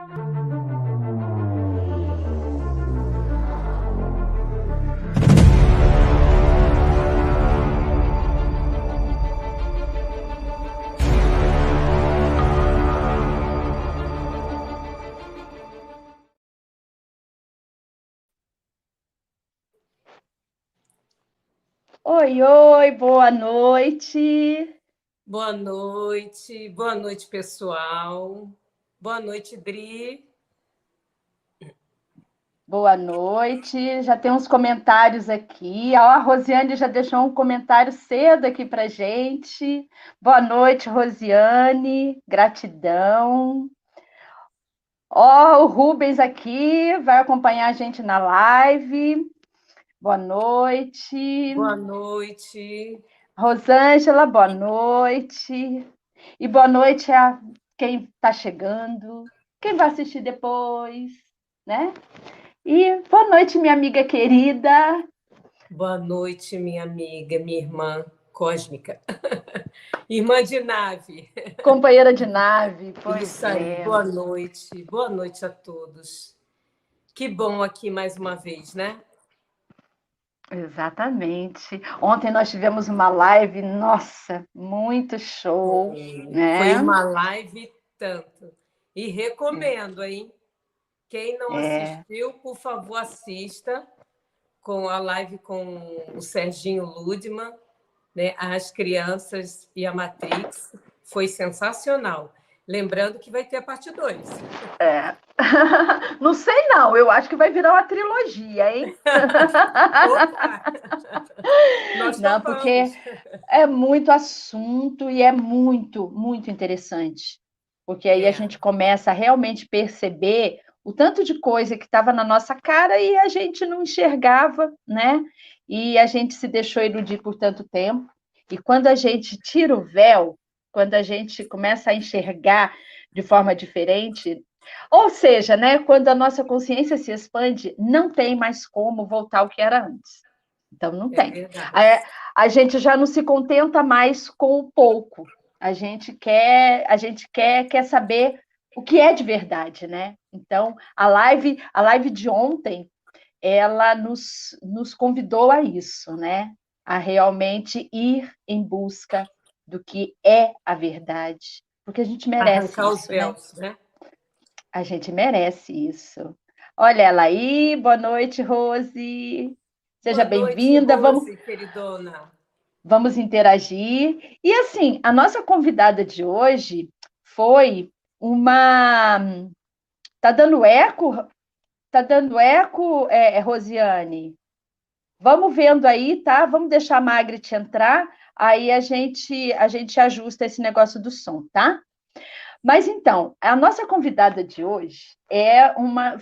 Oi, oi, boa noite. Boa noite, pessoal. Boa noite, Dri. Boa noite. Já tem uns comentários aqui. Ó, a Rosiane já deixou um comentário cedo aqui para gente. Boa noite, Rosiane. Gratidão. Ó, o Rubens aqui vai acompanhar a gente na live. Boa noite. Boa noite. Rosângela, boa noite. E boa noite a quem está chegando, quem vai assistir depois, né? E boa noite, minha amiga querida. Boa noite, minha amiga, minha irmã cósmica. Irmã de nave. Companheira de nave, Isso pois aí, é. boa noite. Boa noite a todos. Que bom aqui mais uma vez, né? Exatamente. Ontem nós tivemos uma live, nossa, muito show, Foi né? uma live tanto. E recomendo, hein? Quem não assistiu, por favor, assista com a live com o Serginho Ludman, né? As Crianças e a Matrix. Foi sensacional. Lembrando que vai ter a parte 2. É. Não sei não, eu acho que vai virar uma trilogia, hein? Opa! Nós Não, topamos. porque é muito assunto e é muito, muito interessante. Porque aí a gente começa a realmente perceber o tanto de coisa que estava na nossa cara e a gente não enxergava, né? E a gente se deixou iludir por tanto tempo. E quando a gente tira o véu, quando a gente começa a enxergar de forma diferente, ou seja, né, quando a nossa consciência se expande, não tem mais como voltar ao que era antes. Então, não É tem. verdade. A gente já não se contenta mais com o pouco. A gente quer saber o que é de verdade, né? Então, a live de ontem, ela nos convidou a isso, né? A realmente ir em busca do que é a verdade. Porque a gente merece Arrancar os isso, né? véus, né? A gente merece isso. Olha ela aí, boa noite, Rose. Seja Boa noite, bem-vinda. Vamos, Rose, queridona. vamos interagir. E assim, a nossa convidada de hoje foi uma. Tá dando eco? Tá dando eco, Rosiane? Vamos vendo aí, tá? Vamos deixar a Magritte entrar, aí a gente ajusta esse negócio do som, tá? Mas então, a nossa convidada de hoje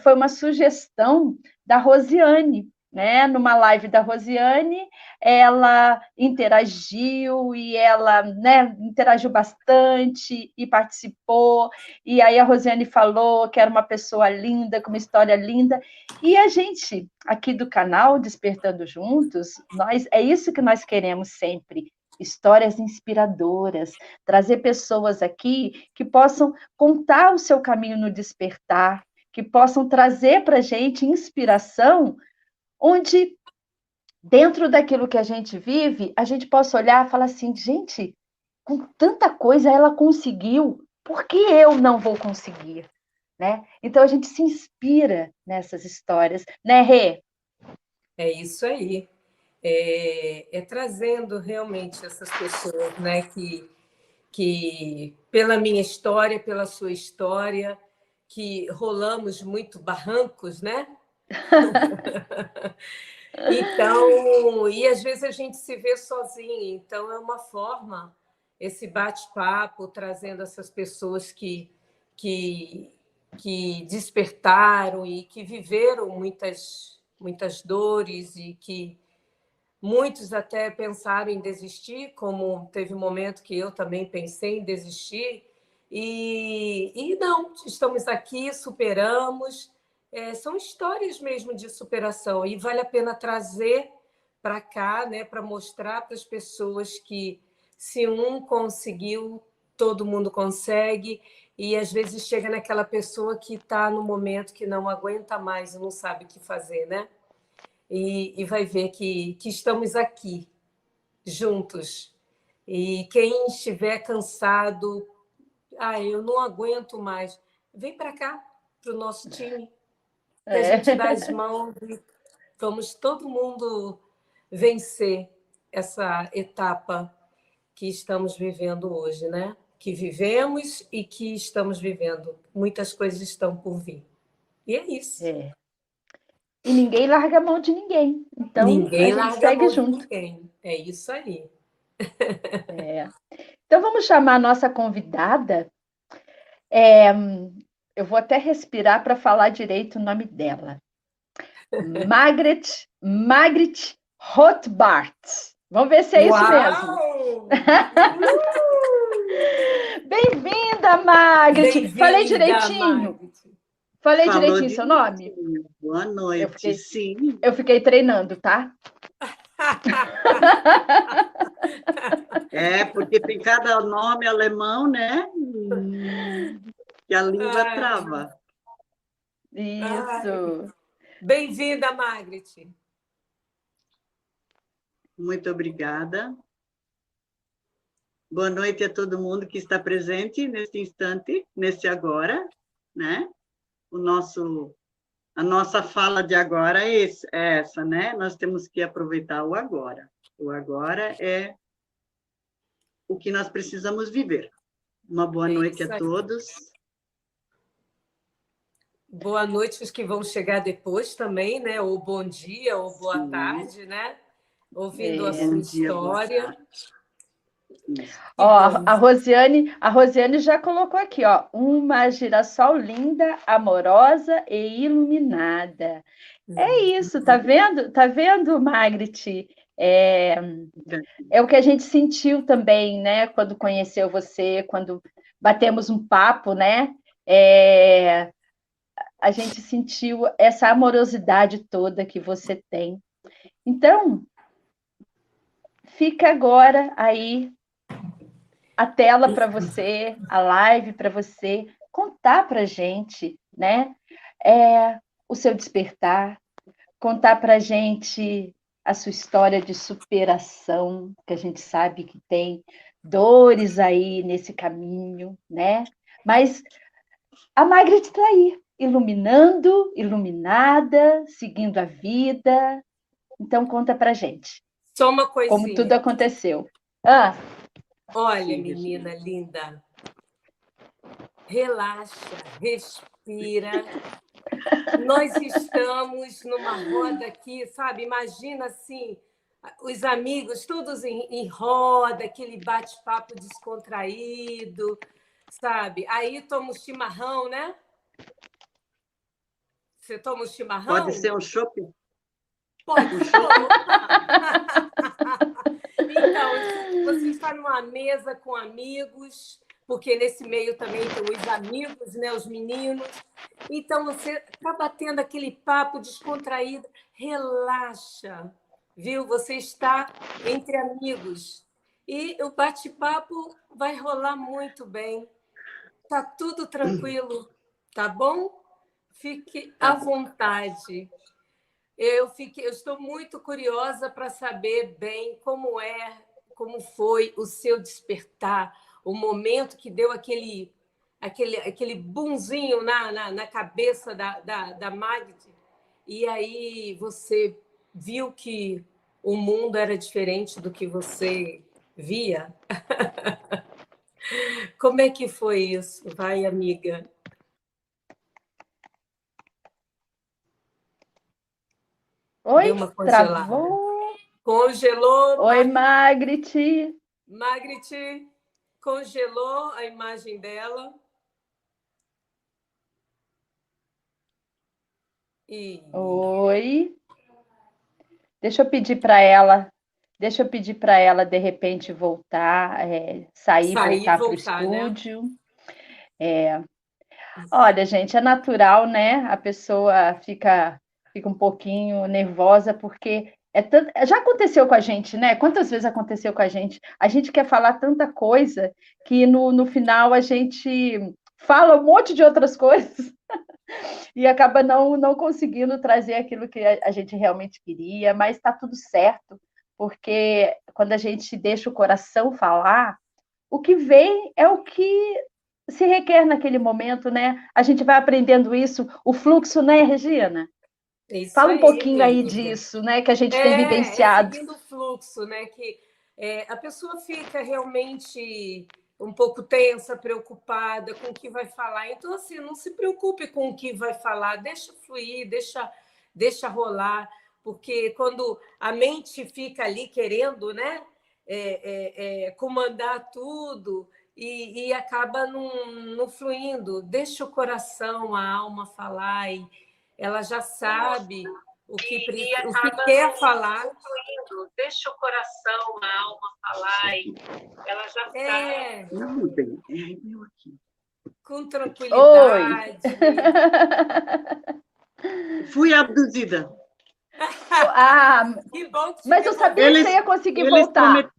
foi uma sugestão da Rosiane, né? Numa live da Rosiane, ela interagiu e ela, né, interagiu bastante e participou. E aí a Rosiane falou que era uma pessoa linda, com uma história linda. E a gente aqui do canal Despertando Juntos, é isso que nós queremos sempre. Histórias inspiradoras, trazer pessoas aqui que possam contar o seu caminho no despertar, que possam trazer para a gente inspiração, onde, dentro daquilo que a gente vive, a gente possa olhar e falar assim: gente, com tanta coisa ela conseguiu, por que eu não vou conseguir? Né? Então a gente se inspira nessas histórias, né, Rê? É isso aí. É trazendo realmente essas pessoas, né, que pela minha história, pela sua história, que rolamos muito barrancos, né? Então, e às vezes a gente se vê sozinha, então é uma forma, esse bate-papo, trazendo essas pessoas que, que despertaram e que viveram muitas dores e que muitos até pensaram em desistir, como teve um momento que eu também pensei em desistir, e não, estamos aqui, superamos. São histórias mesmo de superação, e vale a pena trazer para cá, né, para mostrar para as pessoas que se um conseguiu, todo mundo consegue, e às vezes chega naquela pessoa que está no momento que não aguenta mais e não sabe o que fazer, né? E vai ver que estamos aqui, juntos. E quem estiver cansado, eu não aguento mais, vem para cá, para o nosso time, que a gente dá as mãos e vamos todo mundo vencer essa etapa que estamos vivendo hoje, né? Que vivemos e que estamos vivendo. Muitas coisas estão por vir. E é isso. É. E ninguém larga a mão de ninguém. Então, Ninguém a gente larga a segue mão de junto. ninguém. É isso aí. É. Então, vamos chamar a nossa convidada. Eu vou até respirar para falar direito o nome dela. Margret Rothbart. Vamos ver se é isso mesmo. Bem-vinda, Margret. Bem-vinda, Falei direitinho. Margret. Falei direitinho seu nome? Boa noite, sim. Eu fiquei treinando, tá? Porque tem cada nome alemão, né? Que a língua trava. Isso. Bem-vinda, Margret. Muito obrigada. Boa noite a todo mundo que está presente neste instante, nesse agora, né? A nossa fala de agora é essa, né? Nós temos que aproveitar o agora. O agora é o que nós precisamos viver. Uma boa noite a todos. Boa noite os que vão chegar depois também, né? Ou bom dia, ou boa tarde, né? Ouvindo a sua história. Ó, a Rosiane já colocou aqui, ó, uma girassol linda, amorosa e iluminada. É isso, tá vendo? Tá vendo, Margret? É o que a gente sentiu também, né? Quando conheceu você, quando batemos um papo, né? A gente sentiu essa amorosidade toda que você tem. Então, fica agora aí a tela para você, a live para você contar para a gente, né? O seu despertar, contar para a gente a sua história de superação, que a gente sabe que tem dores aí nesse caminho, né? Mas a Margret está aí, iluminando, iluminada, seguindo a vida. Então, conta para a gente. Só uma coisinha. Como tudo aconteceu. Olha, menina linda, relaxa, respira. Nós estamos numa roda aqui, sabe? Imagina assim, os amigos todos em roda, aquele bate-papo descontraído, sabe? Aí toma um chimarrão, né? Você toma um chimarrão? Pode ser um chopp? Pode ser. Então, você está numa mesa com amigos, porque nesse meio também tem os amigos, né, os meninos. Então, você está batendo aquele papo descontraído. Relaxa, viu? Você está entre amigos. E o bate-papo vai rolar muito bem. Está tudo tranquilo, tá bom? Fique à vontade. Eu estou muito curiosa para saber bem como foi o seu despertar, o momento que deu aquele bunzinho na cabeça da Magda, e aí você viu que o mundo era diferente do que você via. Como é que foi isso? Vai, amiga. Oi, deu uma congelada. Travou. Congelou. Oi, Margret. Margret, congelou a imagem dela. Oi. Deixa eu pedir para ela, de repente, voltar, sair voltar para o estúdio. Né? Olha, gente, é natural, né? A pessoa fica um pouquinho nervosa, porque já aconteceu com a gente, né? Quantas vezes aconteceu com a gente? A gente quer falar tanta coisa que no final a gente fala um monte de outras coisas e acaba não conseguindo trazer aquilo que a gente realmente queria, mas está tudo certo, porque quando a gente deixa o coração falar, o que vem é o que se requer naquele momento, né? A gente vai aprendendo isso, o fluxo, né, Regina? Isso Fala um aí, pouquinho aí querida. disso, né, que a gente tem É vivenciado. seguindo o fluxo, né? Que a pessoa fica realmente um pouco tensa, preocupada com o que vai falar. Então, assim, não se preocupe com o que vai falar, deixa fluir, deixa rolar, porque quando a mente fica ali querendo, né, comandar tudo e acaba não fluindo, deixa o coração, a alma falar, e ela já sabe o que quer falar. Deixa o coração, a alma falar, e ela já sabe. Não, bem, meu aqui. Com Oi! tranquilidade. Fui abduzida. Que bom que te mas eu sabia que você ia conseguir voltar.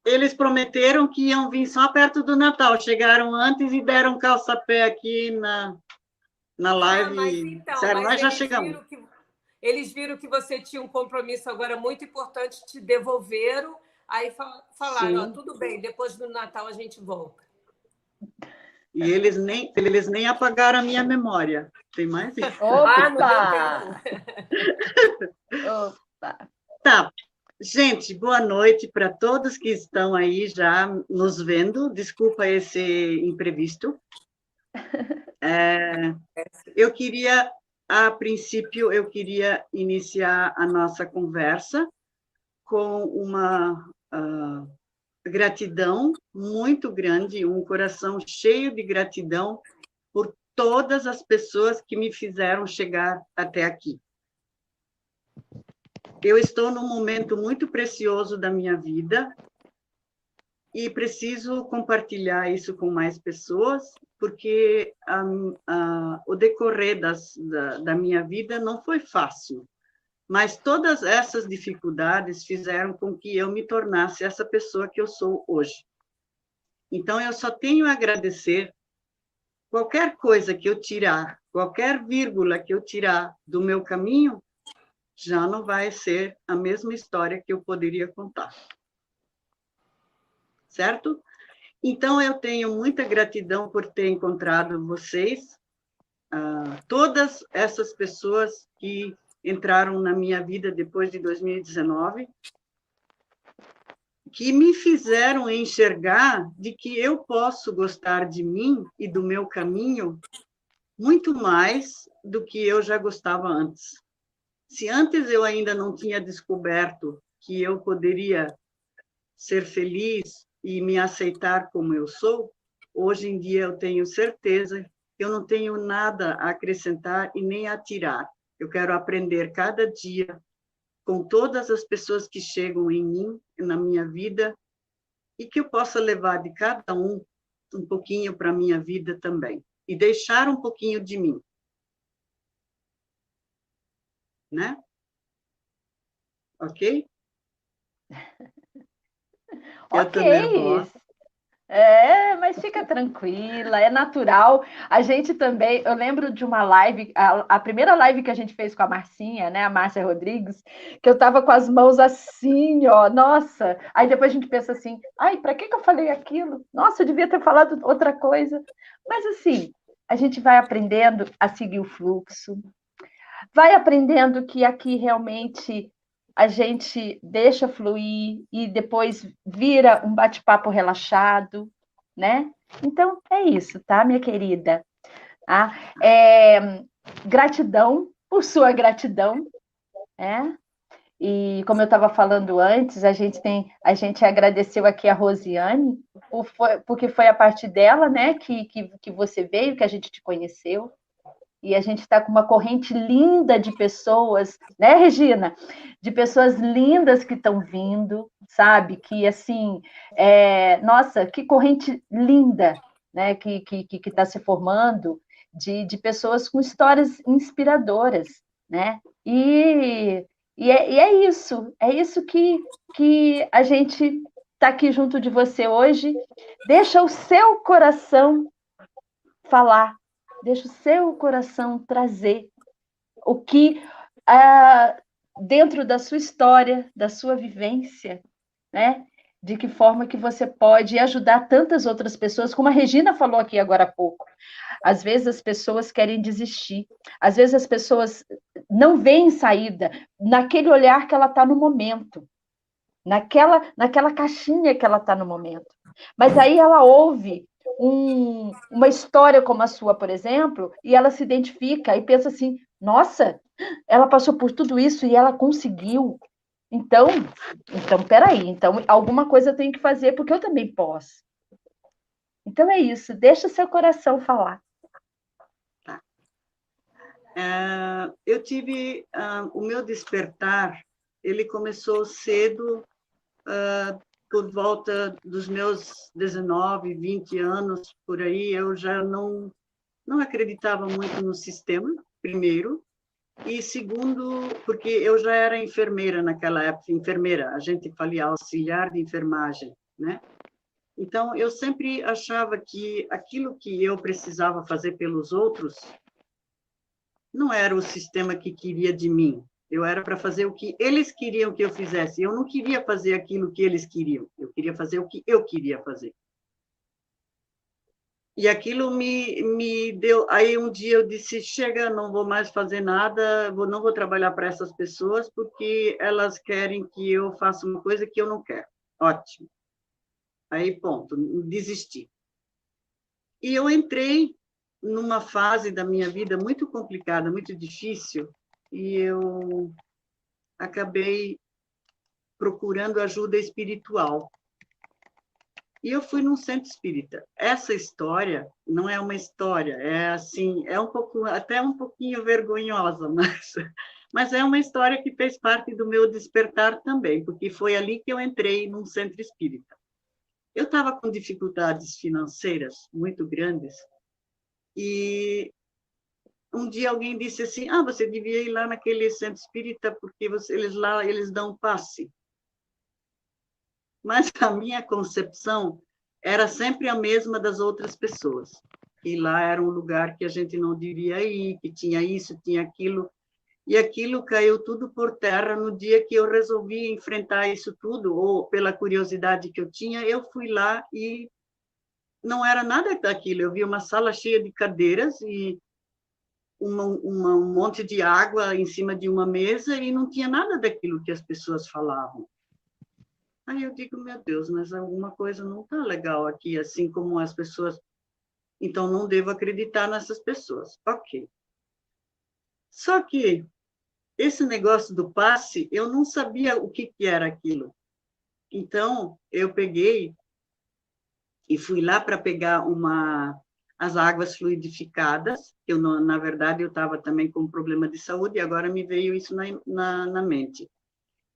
Eles prometeram que iam vir só perto do Natal. Chegaram antes e deram calça-pé aqui na live. Mas então, Sério, nós já chegamos. Eles viram que você tinha um compromisso agora muito importante, te devolveram, aí falaram, ó, tudo bem, depois do Natal a gente volta. E eles nem apagaram a minha memória. Tem mais isso? Ah, não deu tempo. Opa! Tá. Gente, boa noite para todos que estão aí já nos vendo. Desculpa esse imprevisto. Eu queria, a princípio, iniciar a nossa conversa com uma gratidão muito grande, um coração cheio de gratidão por todas as pessoas que me fizeram chegar até aqui. Eu estou num momento muito precioso da minha vida e preciso compartilhar isso com mais pessoas, porque o decorrer da minha vida não foi fácil, mas todas essas dificuldades fizeram com que eu me tornasse essa pessoa que eu sou hoje. Então, eu só tenho a agradecer qualquer coisa que eu tirar, qualquer vírgula que eu tirar do meu caminho, já não vai ser a mesma história que eu poderia contar. Certo? Então, eu tenho muita gratidão por ter encontrado vocês, todas essas pessoas que entraram na minha vida depois de 2019, que me fizeram enxergar de que eu posso gostar de mim e do meu caminho muito mais do que eu já gostava antes. Se antes eu ainda não tinha descoberto que eu poderia ser feliz e me aceitar como eu sou, hoje em dia eu tenho certeza que eu não tenho nada a acrescentar e nem a tirar. Eu quero aprender cada dia com todas as pessoas que chegam em mim, na minha vida, e que eu possa levar de cada um pouquinho para a minha vida também, e deixar um pouquinho de mim. Né? Ok? Eu tô nervosa. Mas fica tranquila, é natural. A gente também, eu lembro de uma live, a primeira live que a gente fez com a Marcinha, né, a Márcia Rodrigues, que eu estava com as mãos assim, ó, nossa. Aí depois a gente pensa assim, ai, para que eu falei aquilo? Nossa, eu devia ter falado outra coisa. Mas assim, a gente vai aprendendo a seguir o fluxo, vai aprendendo que aqui realmente a gente deixa fluir e depois vira um bate-papo relaxado, né? Então, é isso, tá, minha querida? Gratidão por sua gratidão, né? E como eu estava falando antes, a gente agradeceu aqui a Rosiane, porque foi a partir dela, né, que você veio, que a gente te conheceu. E a gente está com uma corrente linda de pessoas, né, Regina? De pessoas lindas que estão vindo, sabe? Que, assim, nossa, que corrente linda, né? Que está se formando de pessoas com histórias inspiradoras, né? E é isso que a gente está aqui junto de você hoje. Deixa o seu coração falar, deixa o seu coração trazer o que, dentro da sua história, da sua vivência, né? De que forma que você pode ajudar tantas outras pessoas, como a Regina falou aqui agora há pouco. Às vezes as pessoas querem desistir, às vezes as pessoas não veem saída naquele olhar que ela está no momento, naquela caixinha que ela está no momento. Mas aí ela ouve uma história como a sua, por exemplo, e ela se identifica e pensa assim, nossa, ela passou por tudo isso e ela conseguiu. Então, peraí, então alguma coisa eu tenho que fazer, porque eu também posso. Então é isso, deixa o seu coração falar. Tá. Eu tive o meu despertar, ele começou cedo, por volta dos meus 19, 20 anos, por aí, eu já não acreditava muito no sistema, primeiro, e segundo, porque eu já era enfermeira naquela época, enfermeira, a gente fala auxiliar de enfermagem, né? Então, eu sempre achava que aquilo que eu precisava fazer pelos outros não era o sistema que queria de mim. Eu era para fazer o que eles queriam que eu fizesse. Eu não queria fazer aquilo que eles queriam. Eu queria fazer o que eu queria fazer. E aquilo me deu... Aí um dia eu disse, chega, não vou mais fazer nada, não vou trabalhar para essas pessoas, porque elas querem que eu faça uma coisa que eu não quero. Ótimo. Aí, ponto, desisti. E eu entrei numa fase da minha vida muito complicada, muito difícil, e eu acabei procurando ajuda espiritual. E eu fui num centro espírita. Essa história não é uma história, é assim, é até um pouquinho vergonhosa, mas é uma história que fez parte do meu despertar também, porque foi ali que eu entrei num centro espírita. Eu estava com dificuldades financeiras muito grandes, e um dia alguém disse assim, você devia ir lá naquele centro espírita, porque eles dão passe. Mas a minha concepção era sempre a mesma das outras pessoas. E lá era um lugar que a gente não devia ir, que tinha isso, tinha aquilo. E aquilo caiu tudo por terra no dia que eu resolvi enfrentar isso tudo, ou pela curiosidade que eu tinha, eu fui lá e não era nada daquilo. Eu vi uma sala cheia de cadeiras e um monte de água em cima de uma mesa e não tinha nada daquilo que as pessoas falavam. Aí eu digo, meu Deus, mas alguma coisa não está legal aqui, assim como as pessoas... Então, não devo acreditar nessas pessoas. Ok. Só que esse negócio do passe, eu não sabia o que era aquilo. Então, eu peguei e fui lá para pegar as águas fluidificadas. Na verdade, eu estava também com um problema de saúde e agora me veio isso na mente.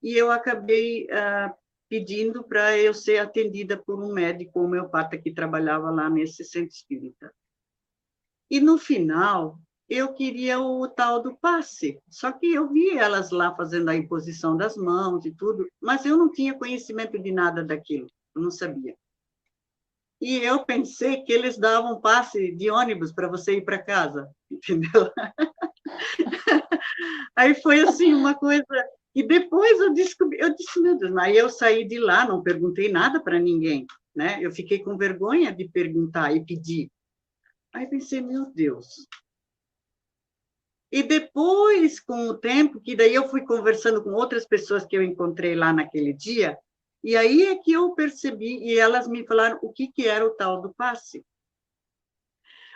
E eu acabei pedindo para eu ser atendida por um médico homeopata que trabalhava lá nesse centro espírita. E, no final, eu queria o tal do passe, só que eu vi elas lá fazendo a imposição das mãos e tudo, mas eu não tinha conhecimento de nada daquilo, eu não sabia. E eu pensei que eles davam passe de ônibus para você ir para casa, entendeu? Aí foi assim, uma coisa... E depois eu disse, meu Deus, aí eu saí de lá, não perguntei nada para ninguém, né? Eu fiquei com vergonha de perguntar e pedir. Aí pensei, meu Deus. E depois, com o tempo, que daí eu fui conversando com outras pessoas que eu encontrei lá naquele dia, e aí é que eu percebi, e elas me falaram o que era o tal do passe.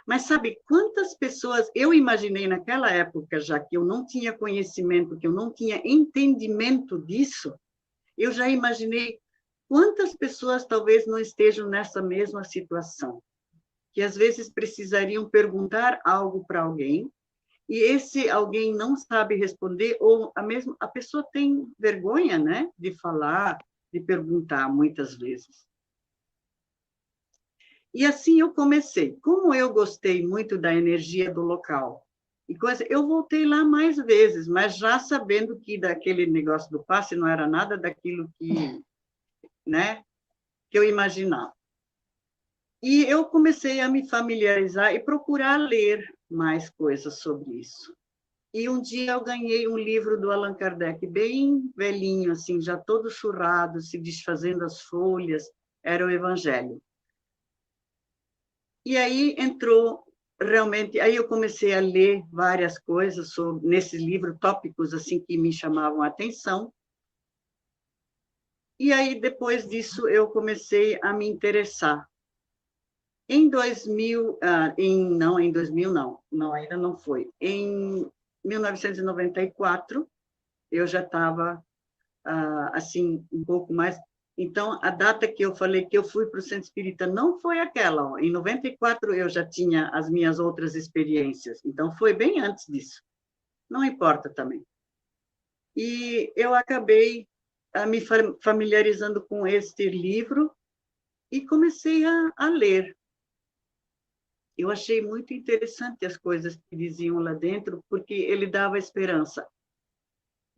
Mas sabe quantas pessoas eu imaginei naquela época, já que eu não tinha conhecimento, que eu não tinha entendimento disso, eu já imaginei quantas pessoas talvez não estejam nessa mesma situação, que às vezes precisariam perguntar algo para alguém, e esse alguém não sabe responder, ou a pessoa tem vergonha, né, de falar, de perguntar muitas vezes. E assim eu comecei. Como eu gostei muito da energia do local, eu voltei lá mais vezes, mas já sabendo que daquele negócio do passe não era nada daquilo que, né, que eu imaginava. E eu comecei a me familiarizar e procurar ler mais coisas sobre isso. E um dia eu ganhei um livro do Allan Kardec, bem velhinho, assim, já todo surrado, se desfazendo as folhas, era o Evangelho. E aí entrou realmente, aí eu comecei a ler várias coisas sobre, nesse livro, tópicos assim que me chamavam a atenção. E aí, depois disso, eu comecei a me interessar. Em 2000, em 2000 não, ainda não foi. Em 1994, eu já estava, assim, um pouco mais... Então, a data que eu falei que eu fui para o Centro Espírita não foi aquela. Ó. Em 94, eu já tinha as minhas outras experiências. Então, foi bem antes disso. Não importa também. E eu acabei me familiarizando com este livro e comecei a ler. Eu achei muito interessante as coisas que diziam lá dentro, porque ele dava esperança.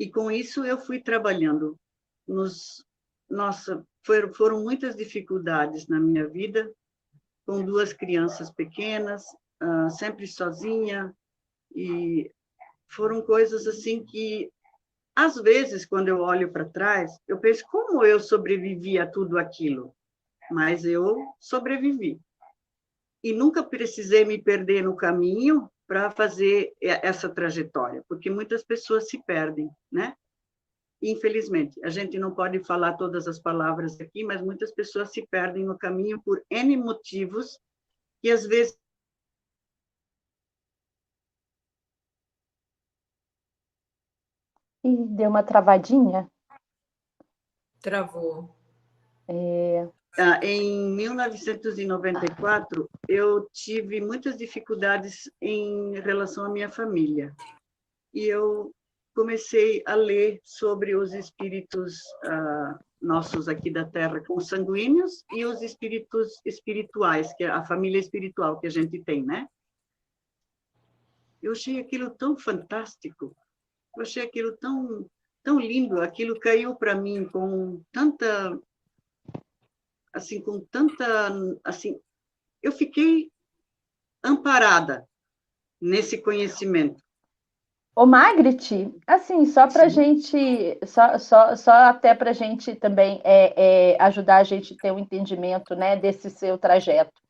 E com isso eu fui trabalhando. Nossa, foram muitas dificuldades na minha vida, com duas crianças pequenas, sempre sozinha, e foram coisas assim que, às vezes, quando eu olho para trás, eu penso como eu sobrevivi a tudo aquilo, mas eu sobrevivi. E nunca precisei me perder no caminho para fazer essa trajetória, porque muitas pessoas se perdem, né? Infelizmente, a gente não pode falar todas as palavras aqui, mas muitas pessoas se perdem no caminho por N motivos, que às vezes... E deu uma travadinha. Travou. Em 1994, eu tive muitas dificuldades em relação à minha família. E eu comecei a ler sobre os espíritos nossos aqui da Terra, consanguíneos, e os espíritos espirituais, que é a família espiritual que a gente tem, né? Eu achei aquilo tão fantástico, eu achei aquilo tão, tão lindo, aquilo caiu para mim com tanta, assim, eu fiquei amparada nesse conhecimento. Ô, Magritte, assim, só para gente, só até para gente também ajudar a gente a ter um entendimento, né, desse seu trajeto.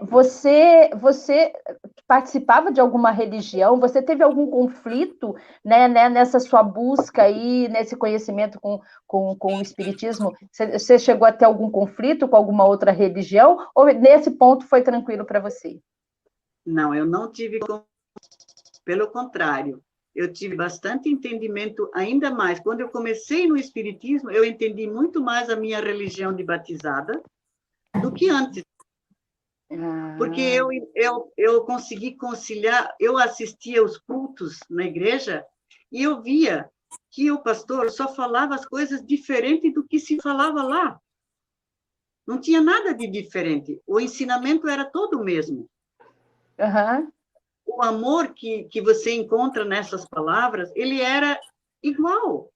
Você participava de alguma religião? Você teve algum conflito, né, nessa sua busca aí, nesse conhecimento com o Espiritismo? Você chegou a ter algum conflito com alguma outra religião? Ou nesse ponto foi tranquilo para você? Não, eu não tive, pelo contrário, eu tive bastante entendimento, ainda mais. Quando eu comecei no Espiritismo, eu entendi muito mais a minha religião de batizada do que antes. Porque eu consegui conciliar, eu assistia aos cultos na igreja e eu via que o pastor só falava as coisas diferentes do que se falava lá. Não tinha nada de diferente. O ensinamento era todo o mesmo. Uhum. O amor que você encontra nessas palavras, ele era igual,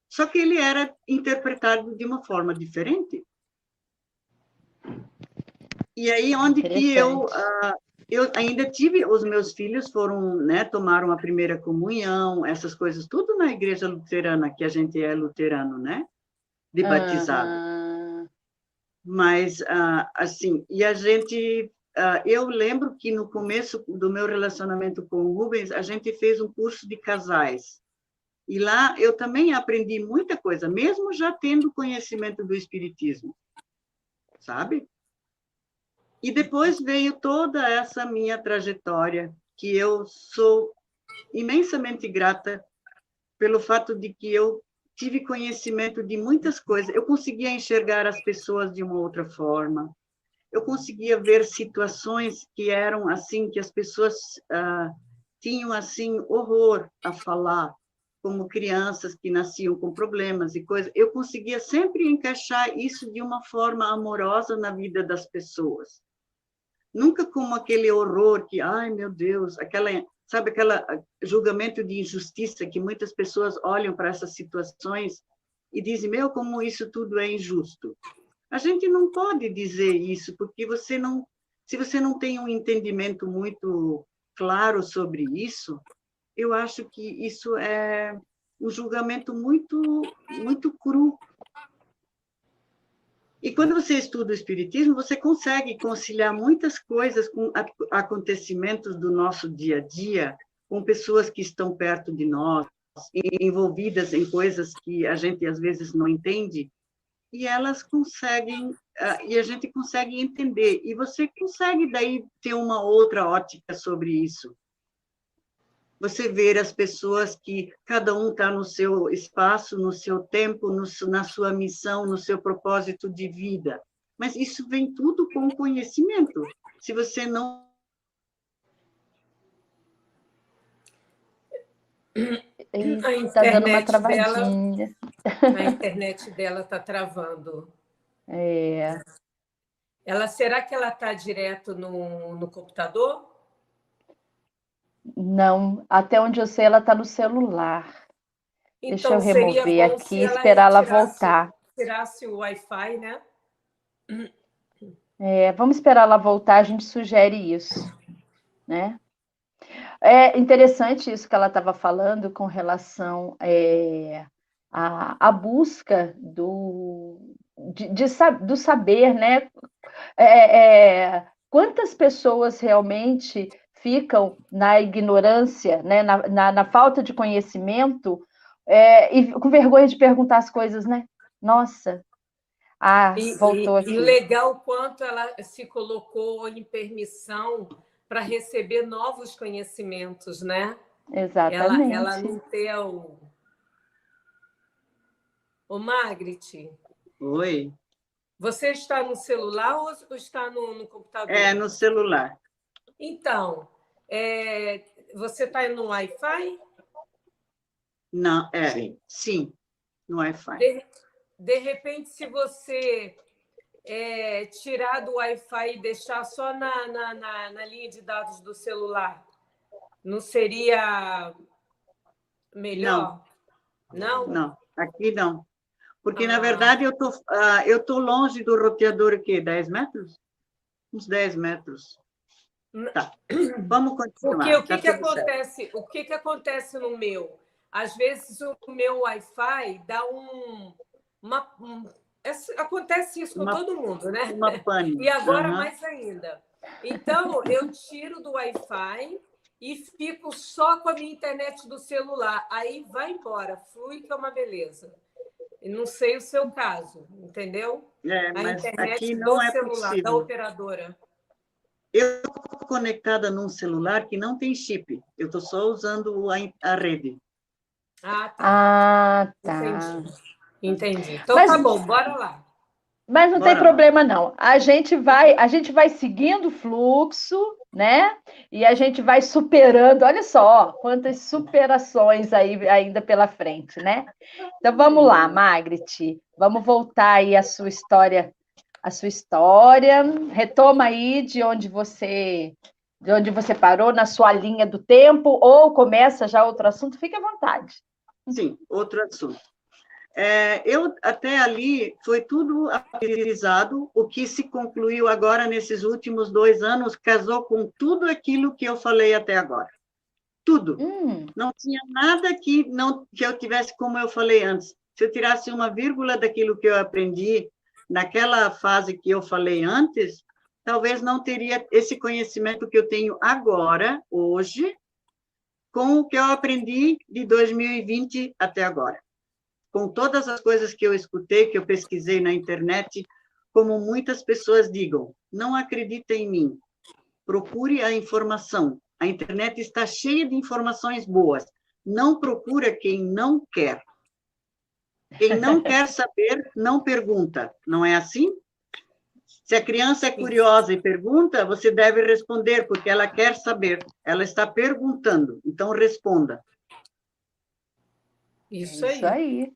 só que ele era interpretado de uma forma diferente. E aí, onde que eu ainda tive, os meus filhos foram, né, tomaram a primeira comunhão, essas coisas, tudo na igreja luterana, que a gente é luterano, né, de batizado. Mas, assim, e a gente... eu lembro que no começo do meu relacionamento com o Rubens, a gente fez um curso de casais. E lá eu também aprendi muita coisa, mesmo já tendo conhecimento do Espiritismo, sabe? E depois veio toda essa minha trajetória, que eu sou imensamente grata pelo fato de que eu tive conhecimento de muitas coisas. Eu conseguia enxergar as pessoas de uma outra forma. Eu conseguia ver situações que eram assim, que as pessoas tinham assim horror a falar, como crianças que nasciam com problemas e coisas. Eu conseguia sempre encaixar isso de uma forma amorosa na vida das pessoas. Nunca como aquele horror que, ai meu Deus, sabe, aquele julgamento de injustiça que muitas pessoas olham para essas situações e dizem, meu, como isso tudo é injusto. A gente não pode dizer isso, porque se você não tem um entendimento muito claro sobre isso, eu acho que isso é um julgamento muito cru. E quando você estuda o Espiritismo, você consegue conciliar muitas coisas com acontecimentos do nosso dia a dia, com pessoas que estão perto de nós, envolvidas em coisas que a gente às vezes não entende, e elas conseguem, e a gente consegue entender, e você consegue daí ter uma outra ótica sobre isso. Você vê as pessoas que cada um está no seu espaço, no seu tempo, na sua missão, no seu propósito de vida. Mas isso vem tudo com conhecimento. Se você não... Está dando uma travadinha. A internet dela está travando. Será que ela está direto no computador? Não, até onde eu sei, ela está no celular. Então, deixa eu remover aqui e esperar ela voltar. Tirasse o Wi-Fi, né? Vamos esperar ela voltar, a gente sugere isso, né? É interessante isso que ela estava falando com relação à busca do saber, né? Quantas pessoas realmente ficam na ignorância, né? na falta de conhecimento, e com vergonha de perguntar as coisas, né? Nossa, voltou aqui. E legal o quanto ela se colocou em permissão para receber novos conhecimentos, né? Exatamente. Ela não tem o... Ô, Magritte. Oi. Você está no celular ou está no computador? No celular. Então, você está no Wi-Fi? Não, sim, no Wi-Fi. De repente, se você tirar do Wi-Fi e deixar só na linha de dados do celular, não seria melhor? Não? Não, aqui não. Porque, na verdade, eu tô longe do roteador, o quê? 10 metros? Uns 10 metros. Tá, vamos continuar. Porque o que acontece no meu? Às vezes, o meu Wi-Fi dá acontece isso com todo mundo, né? Uma pane. E agora mais ainda. Então, eu tiro do Wi-Fi e fico só com a minha internet do celular. Aí vai embora, flui, que é uma beleza. Não sei o seu caso, entendeu? A mas internet aqui do não é celular, possível. da operadora. Eu estou conectada num celular que não tem chip. Eu estou só usando a rede. Tá. Entendi. Então, tá bom, bora lá. Mas não tem problema, não. A gente vai seguindo o fluxo, né? E a gente vai superando. Olha só, quantas superações aí ainda pela frente, né? Então, vamos lá, Magritte. Vamos voltar aí à sua história. Retoma aí de onde você parou na sua linha do tempo, ou começa já outro assunto, fique à vontade. Sim, outro assunto. Eu até ali foi tudo aprendizado, o que se concluiu agora nesses últimos 2 anos casou com tudo aquilo que eu falei até agora. Tudo. Não tinha nada que eu tivesse, como eu falei antes. Se eu tirasse uma vírgula daquilo que eu aprendi naquela fase que eu falei antes, talvez não teria esse conhecimento que eu tenho agora, hoje, com o que eu aprendi de 2020 até agora. Com todas as coisas que eu escutei, que eu pesquisei na internet, como muitas pessoas digam, não acredita em mim, procure a informação. A internet está cheia de informações boas. Não procura quem não quer. Quem não quer saber, não pergunta. Não é assim? Se a criança é curiosa e pergunta, você deve responder, porque ela quer saber. Ela está perguntando, então responda. Isso aí.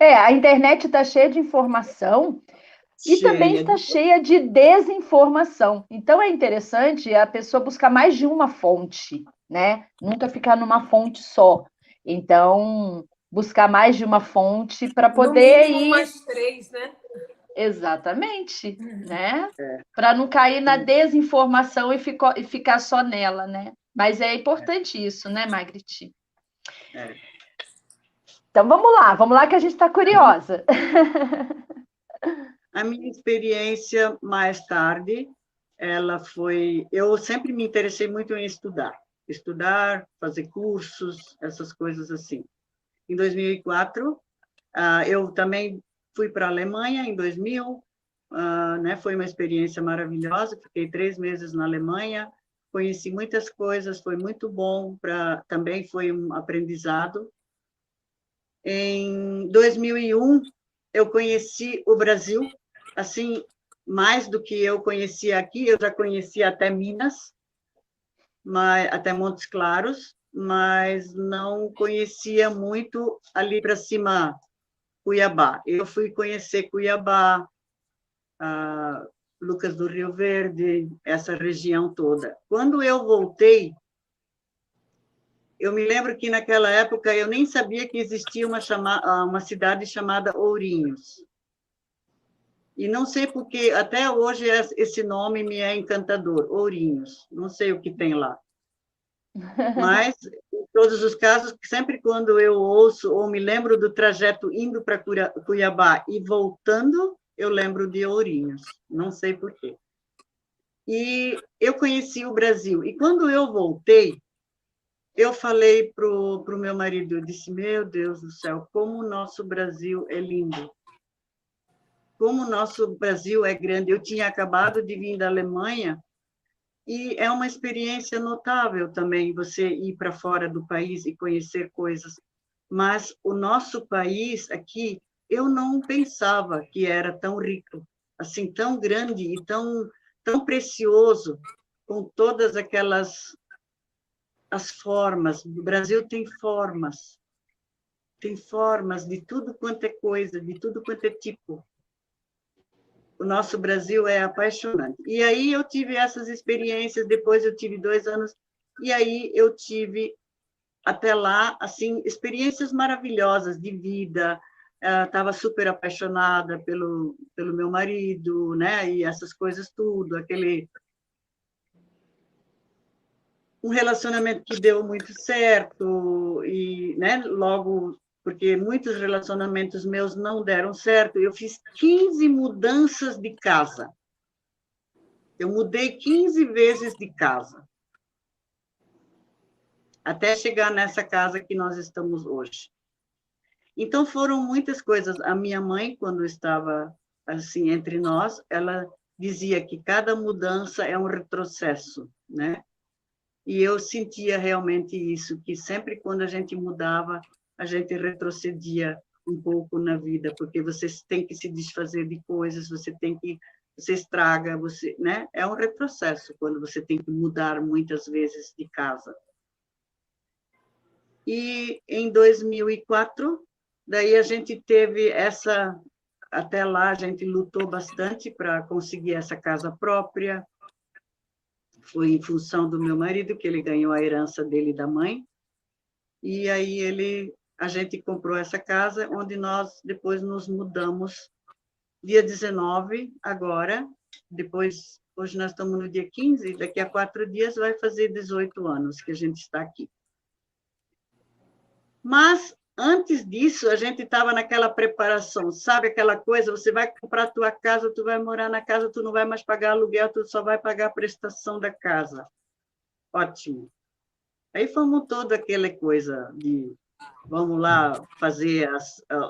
A internet está cheia de informação e também está cheia de desinformação. Então, é interessante a pessoa buscar mais de uma fonte, né? Nunca ficar numa fonte só. Então, buscar mais de uma fonte para No poder mínimo ir. mais 3, né? Exatamente, né? Para não cair na desinformação e ficar só nela, né? Mas é importante isso, né, Magritte? Então vamos lá que a gente está curiosa. A minha experiência mais tarde, ela foi... Eu sempre me interessei muito em estudar, fazer cursos, essas coisas assim. Em 2004, eu também fui para a Alemanha, em 2000, né? Foi uma experiência maravilhosa, fiquei 3 meses na Alemanha, conheci muitas coisas, foi muito bom, também foi um aprendizado. Em 2001, eu conheci o Brasil, assim, mais do que eu conhecia aqui, eu já conhecia até Minas, até Montes Claros, mas não conhecia muito ali para cima, Cuiabá. Eu fui conhecer Cuiabá, Lucas do Rio Verde, essa região toda. Quando eu voltei, eu me lembro que naquela época eu nem sabia que existia uma cidade chamada Ourinhos. E não sei porque, até hoje, esse nome me é encantador, Ourinhos. Não sei o que tem lá. Mas, em todos os casos, sempre quando eu ouço ou me lembro do trajeto indo para Cuiabá e voltando, eu lembro de Ourinhos. Não sei por quê. E eu conheci o Brasil. E quando eu voltei, eu falei para o meu marido, eu disse, meu Deus do céu, como o nosso Brasil é lindo. Como o nosso Brasil é grande. Eu tinha acabado de vir da Alemanha e é uma experiência notável também você ir para fora do país e conhecer coisas. Mas o nosso país aqui, eu não pensava que era tão rico, assim, tão grande e tão precioso, com todas aquelas as formas. O Brasil tem formas de tudo quanto é coisa, de tudo quanto é tipo. O nosso Brasil é apaixonante. E aí eu tive essas experiências, depois eu tive 2 anos, e aí eu tive, até lá, assim, experiências maravilhosas de vida. Estava super apaixonada pelo meu marido, né? E essas coisas tudo, um relacionamento que deu muito certo, e, né, logo, porque muitos relacionamentos meus não deram certo, eu fiz 15 mudanças de casa. Eu mudei 15 vezes de casa, até chegar nessa casa que nós estamos hoje. Então, foram muitas coisas. A minha mãe, quando estava assim entre nós, ela dizia que cada mudança é um retrocesso, né? E eu sentia realmente isso, que sempre quando a gente mudava, a gente retrocedia um pouco na vida, porque você tem que se desfazer de coisas, você estraga, né? É um retrocesso quando você tem que mudar muitas vezes de casa. E em 2004, daí a gente teve até lá a gente lutou bastante para conseguir essa casa própria. Foi em função do meu marido, que ele ganhou a herança dele da mãe, e aí a gente comprou essa casa, onde nós depois nos mudamos, dia 19, agora, hoje nós estamos no dia 15, daqui a 4 dias vai fazer 18 anos que a gente está aqui. Mas, antes disso, a gente estava naquela preparação, sabe aquela coisa, você vai comprar a tua casa, tu vai morar na casa, tu não vai mais pagar aluguel, tu só vai pagar a prestação da casa. Ótimo. Aí fomos toda aquela coisa de, vamos lá fazer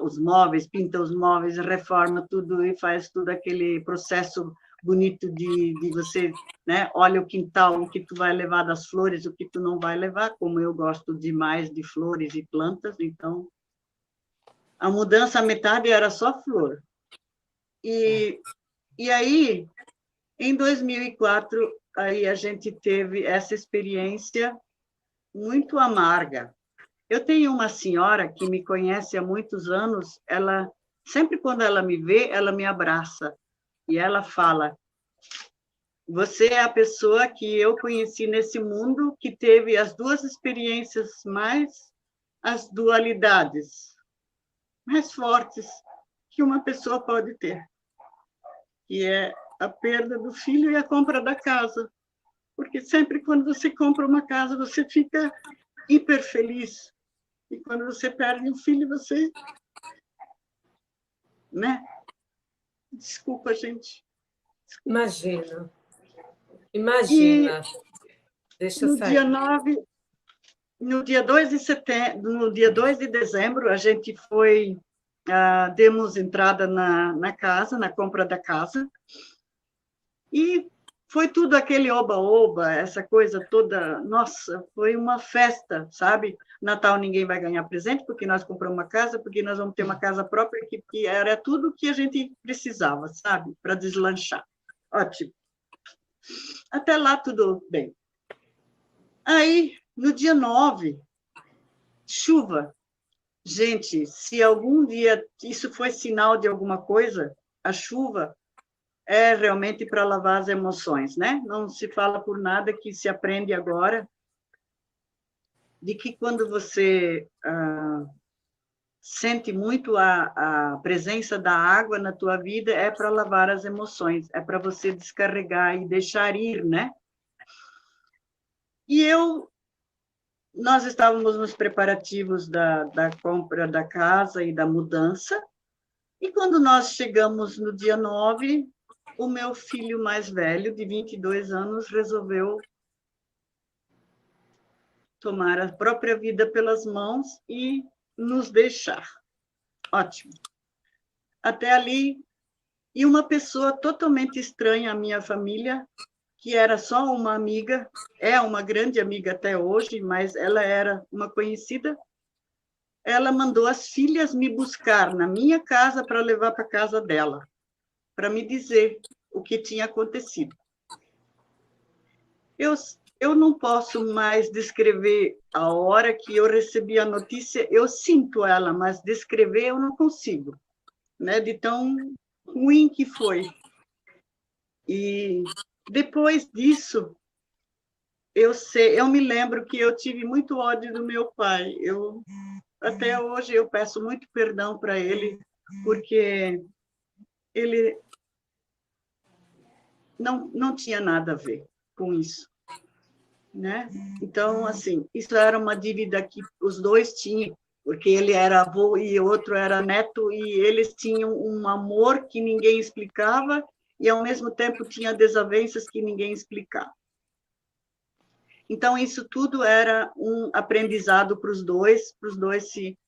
os móveis, pinta os móveis, reforma tudo e faz tudo aquele processo bonito de você, né? Olha o quintal, o que tu vai levar das flores, o que tu não vai levar, como eu gosto demais de flores e plantas, então a mudança, a metade era só flor. E aí, em 2004, aí a gente teve essa experiência muito amarga. Eu tenho uma senhora que me conhece há muitos anos, ela sempre quando ela me vê, ela me abraça e ela fala: você é a pessoa que eu conheci nesse mundo que teve as duas experiências mais as dualidades, mais fortes que uma pessoa pode ter, que é a perda do filho e a compra da casa. Porque sempre quando você compra uma casa, você fica hiper feliz. E quando você perde um filho, você... né? Desculpa, gente. Desculpa. Imagina. Imagina. Deixa eu No sair. dia 9, no dia 2 de setembro, no dia 2 de dezembro, a gente foi, demos entrada na casa, na compra da casa, e foi tudo aquele oba-oba, essa coisa toda, nossa, foi uma festa, sabe? Natal ninguém vai ganhar presente, porque nós compramos uma casa, porque nós vamos ter uma casa própria, que era tudo que a gente precisava, sabe? Para deslanchar. Ótimo. Até lá, tudo bem. Aí, no dia 9, chuva. Gente, se algum dia isso foi sinal de alguma coisa, a chuva é realmente para lavar as emoções, né? Não se fala por nada que se aprende agora de que quando você sente muito a presença da água na tua vida, é para lavar as emoções, é para você descarregar e deixar ir, né? E nós estávamos nos preparativos da compra da casa e da mudança, e quando nós chegamos no dia 9, o meu filho mais velho, de 22 anos, resolveu tomar a própria vida pelas mãos e nos deixar. Ótimo. Até ali, e uma pessoa totalmente estranha à minha família, que era só uma amiga, é uma grande amiga até hoje, mas ela era uma conhecida, ela mandou as filhas me buscar na minha casa para levar para a casa dela, para me dizer o que tinha acontecido. Eu não posso mais descrever a hora que eu recebi a notícia, eu sinto ela, mas descrever eu não consigo, né? De tão ruim que foi. E depois disso, eu me lembro que eu tive muito ódio do meu pai. Até hoje eu peço muito perdão para ele, porque ele não tinha nada a ver com isso, né? Então, assim, isso era uma dívida que os dois tinham, porque ele era avô e outro era neto, e eles tinham um amor que ninguém explicava, e, ao mesmo tempo, tinha desavenças que ninguém explicava. Então, isso tudo era um aprendizado para os dois se...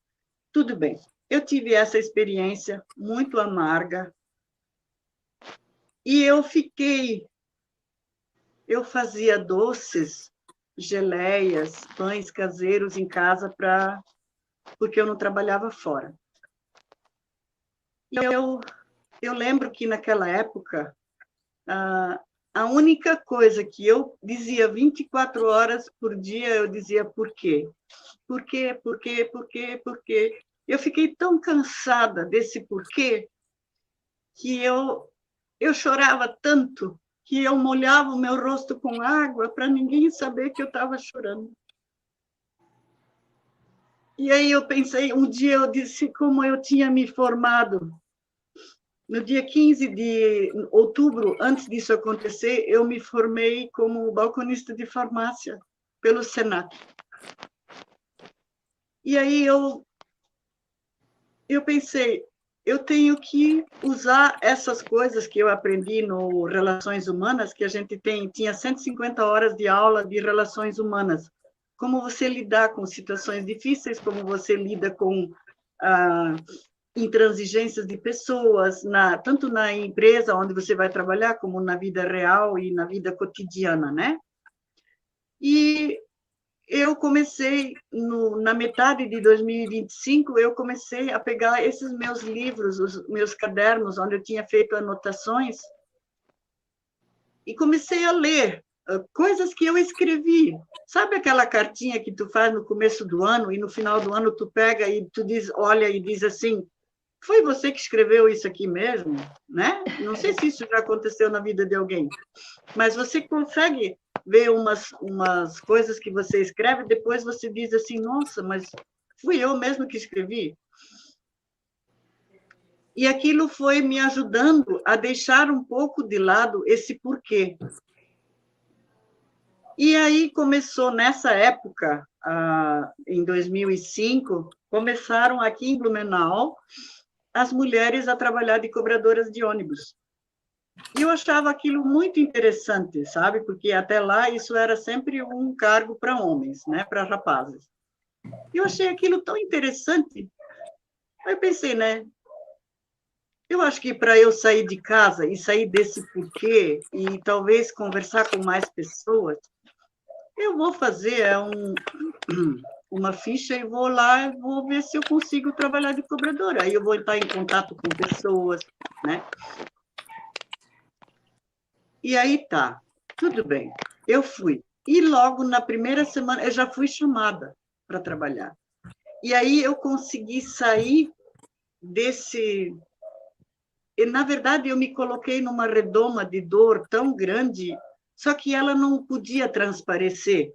Tudo bem. Eu tive essa experiência muito amarga, e eu fazia doces, geleias, pães caseiros em casa porque eu não trabalhava fora. E eu lembro que naquela época a única coisa que eu dizia 24 horas por dia, eu dizia por quê? Por quê? Por quê? Por quê? Por quê? Eu fiquei tão cansada desse porquê que eu chorava tanto que eu molhava o meu rosto com água para ninguém saber que eu estava chorando. E aí eu pensei, um dia eu disse como eu tinha me formado. No dia 15 de outubro, antes disso acontecer, eu me formei como balconista de farmácia pelo Senac. E aí eu pensei, eu tenho que usar essas coisas que eu aprendi no Relações Humanas, que a gente tinha 150 horas de aula de relações humanas. Como você lidar com situações difíceis, como você lida com intransigências de pessoas, tanto na empresa onde você vai trabalhar, como na vida real e na vida cotidiana, né? E eu comecei, na metade de 2025, eu comecei a pegar esses meus livros, os meus cadernos, onde eu tinha feito anotações, e comecei a ler coisas que eu escrevi. Sabe aquela cartinha que tu faz no começo do ano, e no final do ano tu pega e tu olha e diz assim, foi você que escreveu isso aqui mesmo? Né? Não sei se isso já aconteceu na vida de alguém, mas você consegue ver umas coisas que você escreve, depois você diz assim, nossa, mas fui eu mesmo que escrevi. E aquilo foi me ajudando a deixar um pouco de lado esse porquê. E aí começou, nessa época, em 2005, começaram aqui em Blumenau as mulheres a trabalhar de cobradoras de ônibus. E eu achava aquilo muito interessante, sabe? Porque até lá isso era sempre um cargo para homens, né? Para rapazes. E eu achei aquilo tão interessante. Aí eu pensei, né? Eu acho que para eu sair de casa e sair desse porquê e talvez conversar com mais pessoas, eu vou fazer uma ficha e vou lá, vou ver se eu consigo trabalhar de cobradora. Aí eu vou estar em contato com pessoas, né? E aí tá, tudo bem. Eu fui. E logo na primeira semana eu já fui chamada para trabalhar. E aí eu consegui sair desse... E, na verdade, eu me coloquei numa redoma de dor tão grande, só que ela não podia transparecer.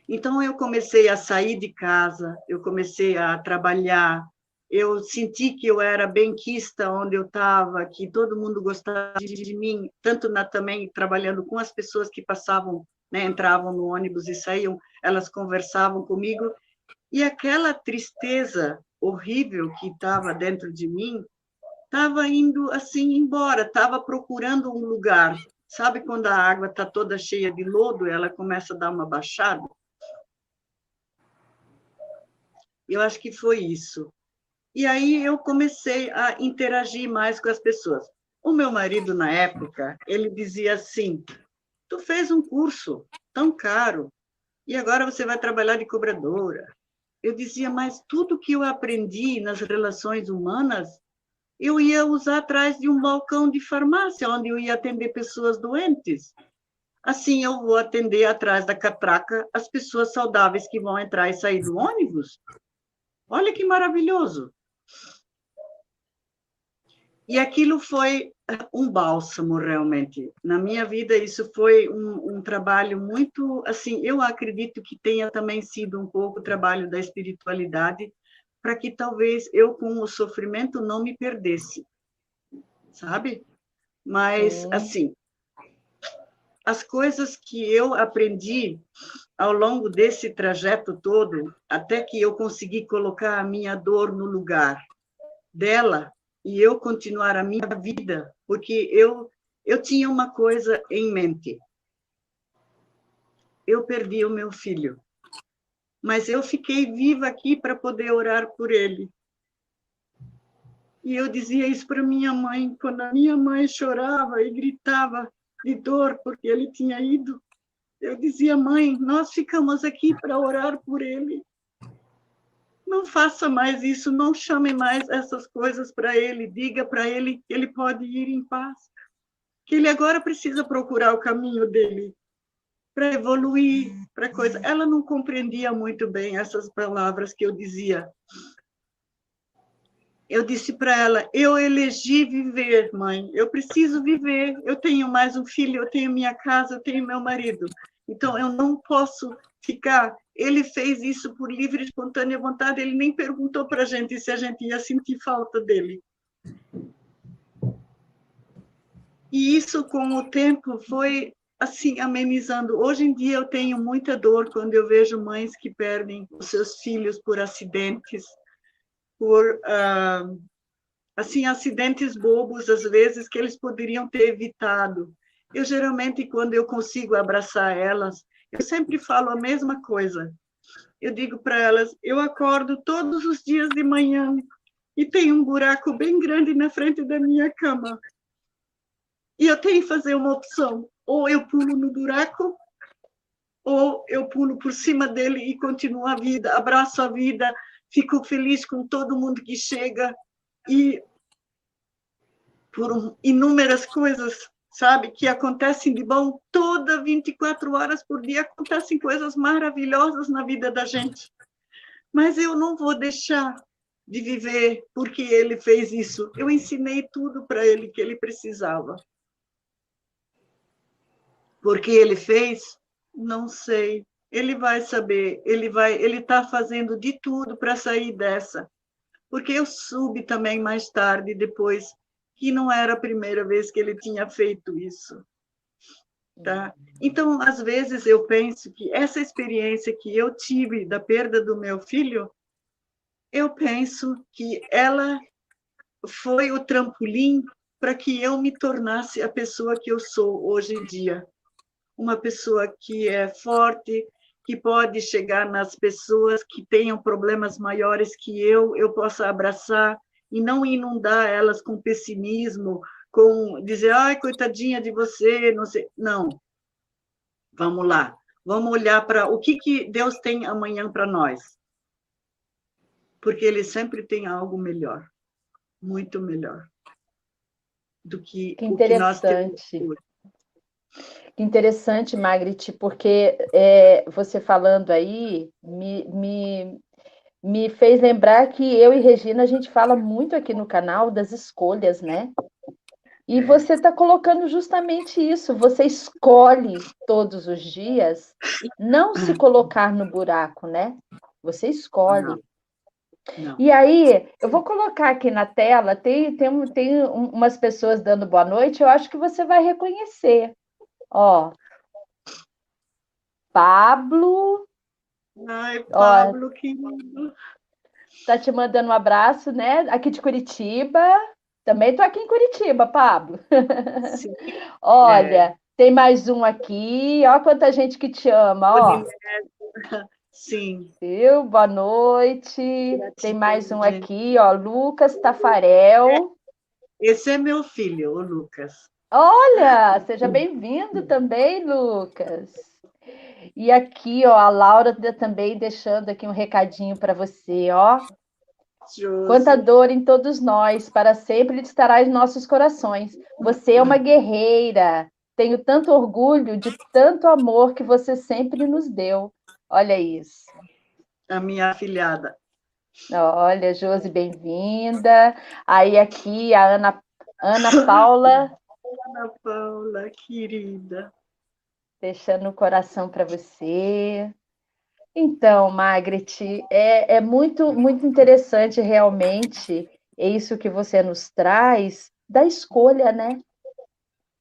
Então, eu comecei a sair de casa, eu comecei a trabalhar, eu senti que eu era benquista onde eu estava, que todo mundo gostava de mim, tanto também trabalhando com as pessoas que passavam, né, entravam no ônibus e saíam, elas conversavam comigo, e aquela tristeza horrível que estava dentro de mim, estava indo assim embora, estava procurando um lugar. Sabe quando a água está toda cheia de lodo, ela começa a dar uma baixada? Eu acho que foi isso. E aí eu comecei a interagir mais com as pessoas. O meu marido, na época, ele dizia assim, tu fez um curso tão caro e agora você vai trabalhar de cobradora. Eu dizia, mas tudo que eu aprendi nas relações humanas, eu ia usar atrás de um balcão de farmácia, onde eu ia atender pessoas doentes. Assim, eu vou atender atrás da catraca as pessoas saudáveis que vão entrar e sair do ônibus. Olha que maravilhoso. E aquilo foi um bálsamo, realmente. Na minha vida, isso foi um trabalho muito... Assim, eu acredito que tenha também sido um pouco o trabalho da espiritualidade, para que talvez eu, com o sofrimento, não me perdesse, sabe? Mas, assim, as coisas que eu aprendi ao longo desse trajeto todo, até que eu consegui colocar a minha dor no lugar dela, e eu continuar a minha vida, porque eu tinha uma coisa em mente. Eu perdi o meu filho, mas eu fiquei viva aqui para poder orar por ele. E eu dizia isso para minha mãe, quando a minha mãe chorava e gritava de dor porque ele tinha ido. Eu dizia, mãe, nós ficamos aqui para orar por ele. Não faça mais isso, não chame mais essas coisas para ele, diga para ele que ele pode ir em paz, que ele agora precisa procurar o caminho dele para evoluir, para coisa. Ela não compreendia muito bem essas palavras que eu dizia. Eu disse para ela, eu elegi viver, mãe, eu preciso viver, eu tenho mais um filho, eu tenho minha casa, eu tenho meu marido, então eu não posso ficar... Ele fez isso por livre e espontânea vontade, ele nem perguntou para a gente se a gente ia sentir falta dele. E isso, com o tempo, foi assim, amenizando. Hoje em dia eu tenho muita dor quando eu vejo mães que perdem os seus filhos por acidentes, por assim, acidentes bobos, às vezes, que eles poderiam ter evitado. Eu, geralmente, quando eu consigo abraçar elas, eu sempre falo a mesma coisa. Eu digo para elas, eu acordo todos os dias de manhã e tem um buraco bem grande na frente da minha cama. E eu tenho que fazer uma opção. Ou eu pulo no buraco, ou eu pulo por cima dele e continuo a vida, abraço a vida, fico feliz com todo mundo que chega e por inúmeras coisas, sabe, que acontecem de bom, toda 24 horas por dia acontecem coisas maravilhosas na vida da gente. Mas eu não vou deixar de viver porque ele fez isso. Eu ensinei tudo para ele que ele precisava. Porque ele fez? Não sei. Ele vai saber, ele está fazendo de tudo para sair dessa. porque eu soube também mais tarde, depois, que não era a primeira vez que ele tinha feito isso. Tá? Então, às vezes, eu penso que essa experiência que eu tive da perda do meu filho, eu penso que ela foi o trampolim para que eu me tornasse a pessoa que eu sou hoje em dia. Uma pessoa que é forte, que pode chegar nas pessoas que tenham problemas maiores que eu possa abraçar e não inundar elas com pessimismo, com dizer, ai, coitadinha de você, não sei. Não. Vamos lá. Vamos olhar para o que Deus tem amanhã para nós. Porque Ele sempre tem algo melhor, muito melhor, do que Que o que nós temos interessante. hoje. Que interessante, Magritte, porque você falando aí me fez lembrar que eu e Regina, a gente fala muito aqui no canal das escolhas, né? E você está colocando justamente isso. Você escolhe todos os dias não se colocar no buraco, né? Você escolhe. Não, não. E aí, eu vou colocar aqui na tela, tem umas pessoas dando boa noite, eu acho que você vai reconhecer. Ó, Pablo, Ai, ó, Pablo, querido. tá te mandando um abraço, né? Aqui de Curitiba. Também tô aqui em Curitiba, Pablo. Sim, Olha, tem mais um aqui. Ó, quanta gente que te ama, ó. sim. Viu? Boa noite. Tem mais Gratidão, um gente. aqui, ó, Lucas Tafarel. Esse é meu filho, o Lucas. Olha, seja bem-vindo também, Lucas. E aqui, ó, a Laura também deixando aqui um recadinho para você, ó. Quanta Josi. dor em todos nós, para sempre ele estará em nossos corações. Você é uma guerreira. Tenho tanto orgulho de tanto amor que você sempre nos deu. Olha isso. A minha afilhada. Olha, Josi, bem-vinda. Aí aqui a Ana Paula, Ana Paula, querida. deixando o coração para você. Então, Margaret, é muito, muito interessante realmente isso que você nos traz da escolha, né?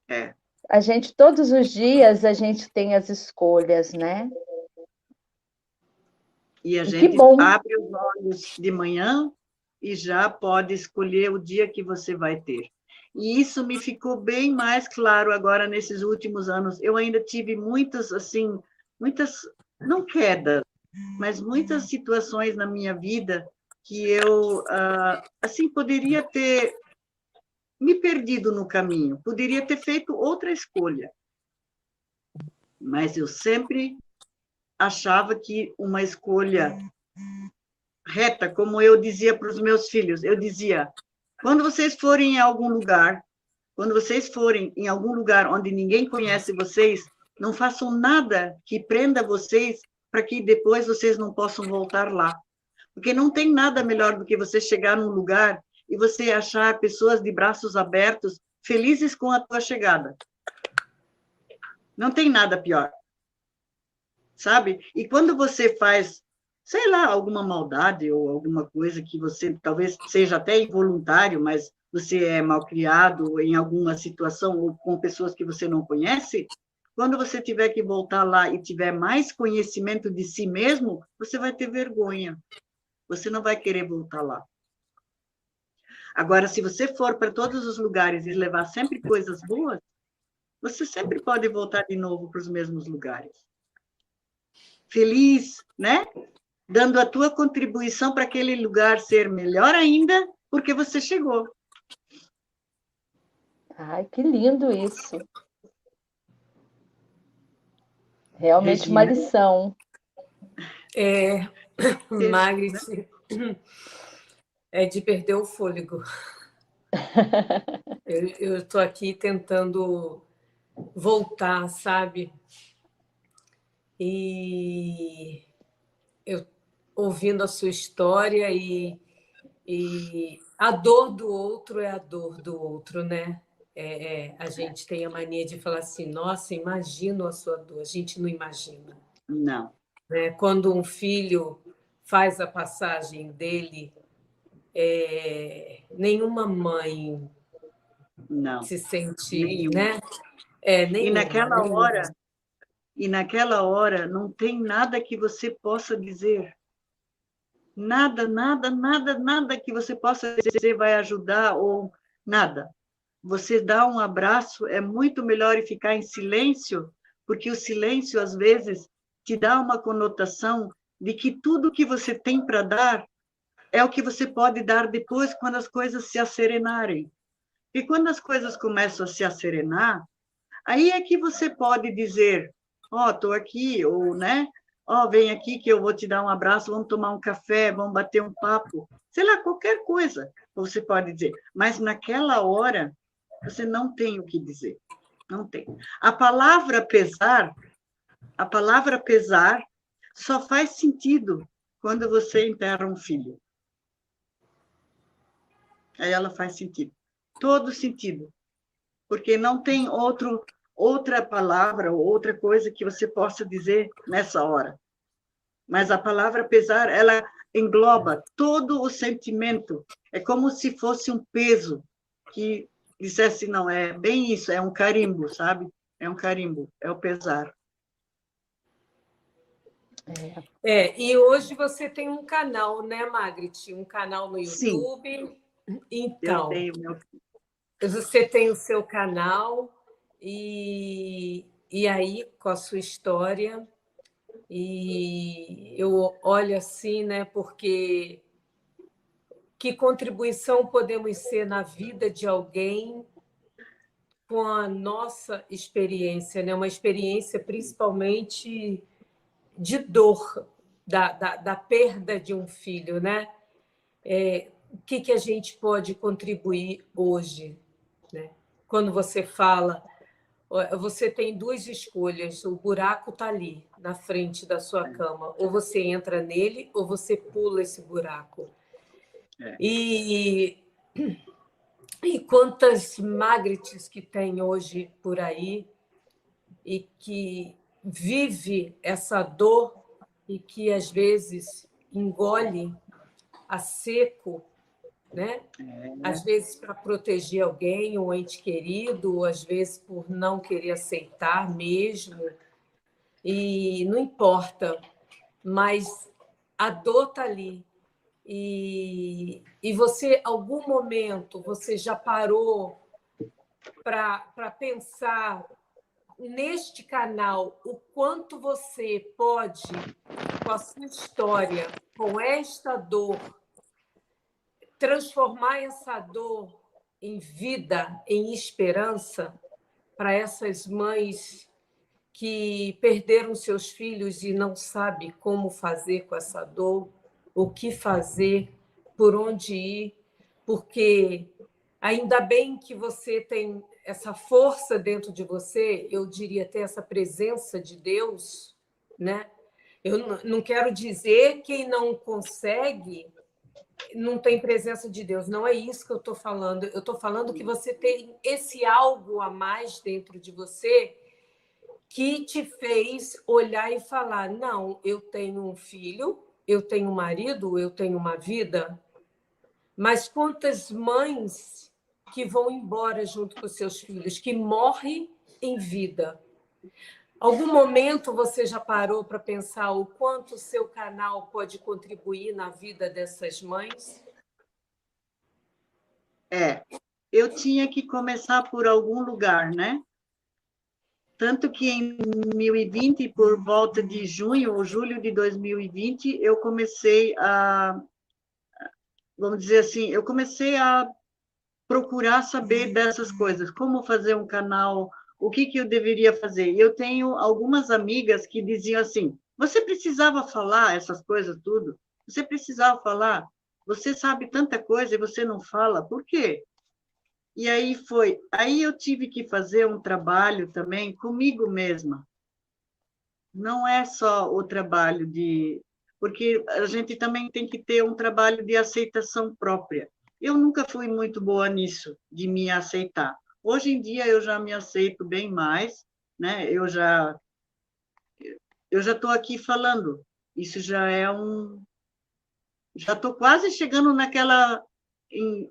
É. A gente, todos os dias, a gente tem as escolhas, né? E a E que gente bom. abre os olhos de manhã e já pode escolher o dia que você vai ter. E isso me ficou bem mais claro agora nesses últimos anos. Eu ainda tive muitas, assim, não quedas, mas muitas situações na minha vida que eu, assim, poderia ter me perdido no caminho, poderia ter feito outra escolha. Mas eu sempre achava que uma escolha reta, como eu dizia para os meus filhos, eu dizia, quando vocês forem em algum lugar, quando vocês forem em algum lugar onde ninguém conhece vocês, não façam nada que prenda vocês para que depois vocês não possam voltar lá. Porque não tem nada melhor do que você chegar num lugar e você achar pessoas de braços abertos, felizes com a tua chegada. Não tem nada pior. Sabe? E quando você faz, sei lá, alguma maldade ou alguma coisa que você talvez seja até involuntário, mas você é malcriado em alguma situação ou com pessoas que você não conhece, quando você tiver que voltar lá e tiver mais conhecimento de si mesmo, você vai ter vergonha. Você não vai querer voltar lá. Agora, se você for para todos os lugares e levar sempre coisas boas, você sempre pode voltar de novo para os mesmos lugares. Feliz, né? Dando a tua contribuição para aquele lugar ser melhor ainda, porque você chegou. Ai, que lindo isso. Realmente uma Regina. lição. Magritte, é de perder o fôlego. Eu estou aqui tentando voltar, sabe? E eu ouvindo a sua história e a dor do outro é a dor do outro, né? A gente tem a mania de falar assim, nossa, imagino a sua dor. A gente não imagina. Não. Né? Quando um filho faz a passagem dele nenhuma mãe Não, se sente, nenhuma. né? E Nenhuma, naquela nenhuma. hora, e naquela hora não tem nada que você possa dizer. Nada, nada, nada, nada que você possa dizer vai ajudar ou nada. Você dá um abraço, é muito melhor e ficar em silêncio, porque o silêncio, às vezes, te dá uma conotação de que tudo que você tem para dar é o que você pode dar depois, quando as coisas se asserenarem. E quando as coisas começam a se asserenar, aí é que você pode dizer, ó, estou aqui, ou, né? Ó, vem aqui que eu vou te dar um abraço, vamos tomar um café, vamos bater um papo. Sei lá, qualquer coisa você pode dizer. Mas naquela hora, você não tem o que dizer. Não tem. A palavra pesar só faz sentido quando você enterra um filho. Aí ela faz sentido. Todo sentido. Porque não tem outra palavra ou outra coisa que você possa dizer nessa hora. Mas a palavra pesar, ela engloba todo o sentimento. É como se fosse um peso que dissesse, não, é bem isso, é um carimbo, sabe? É um carimbo, é o pesar. E hoje você tem um canal, né, Magritte? Um canal no Sim, YouTube. eu Então, tenho meu... você tem o seu canal e aí, com a sua história, e eu olho assim, né, porque que contribuição podemos ser na vida de alguém com a nossa experiência, né? Uma experiência principalmente de dor, da perda de um filho, né? O que a gente pode contribuir hoje, né? Quando você fala, você tem duas escolhas, o buraco está ali, na frente da sua cama, ou você entra nele, ou você pula esse buraco. É. E quantas Magrites que tem hoje por aí e que vive essa dor e que às vezes engole a seco, né? Às vezes para proteger alguém, um ente querido, ou às vezes por não querer aceitar mesmo. E não importa, mas a dor está ali. E você, algum momento, você já parou para pensar neste canal o quanto você pode, com a sua história, com esta dor, transformar essa dor em vida, em esperança para essas mães que perderam seus filhos e não sabem como fazer com essa dor, o que fazer, por onde ir, porque ainda bem que você tem essa força dentro de você, eu diria até essa presença de Deus, né? Eu não quero dizer quem não consegue não tem presença de Deus, não é isso que eu estou falando. Eu estou falando que você tem esse algo a mais dentro de você que te fez olhar e falar: não, eu tenho um filho, eu tenho um marido, eu tenho uma vida, mas quantas mães que vão embora junto com seus filhos, que morrem em vida? Algum momento você já parou para pensar o quanto o seu canal pode contribuir na vida dessas mães? Eu tinha que começar por algum lugar, né? Tanto que em 2020, por volta de junho ou julho de 2020, eu comecei vamos dizer assim, eu comecei a procurar saber dessas coisas, como fazer um canal, o que eu deveria fazer. E eu tenho algumas amigas que diziam assim: você precisava falar essas coisas tudo? Você precisava falar? Você sabe tanta coisa e você não fala, por quê? E aí eu tive que fazer um trabalho também comigo mesma. Não é só o trabalho porque a gente também tem que ter um trabalho de aceitação própria. Eu nunca fui muito boa nisso, de me aceitar. Hoje em dia eu já me aceito bem mais, né? Eu já estou aqui falando. Isso já é Já estou quase chegando naquela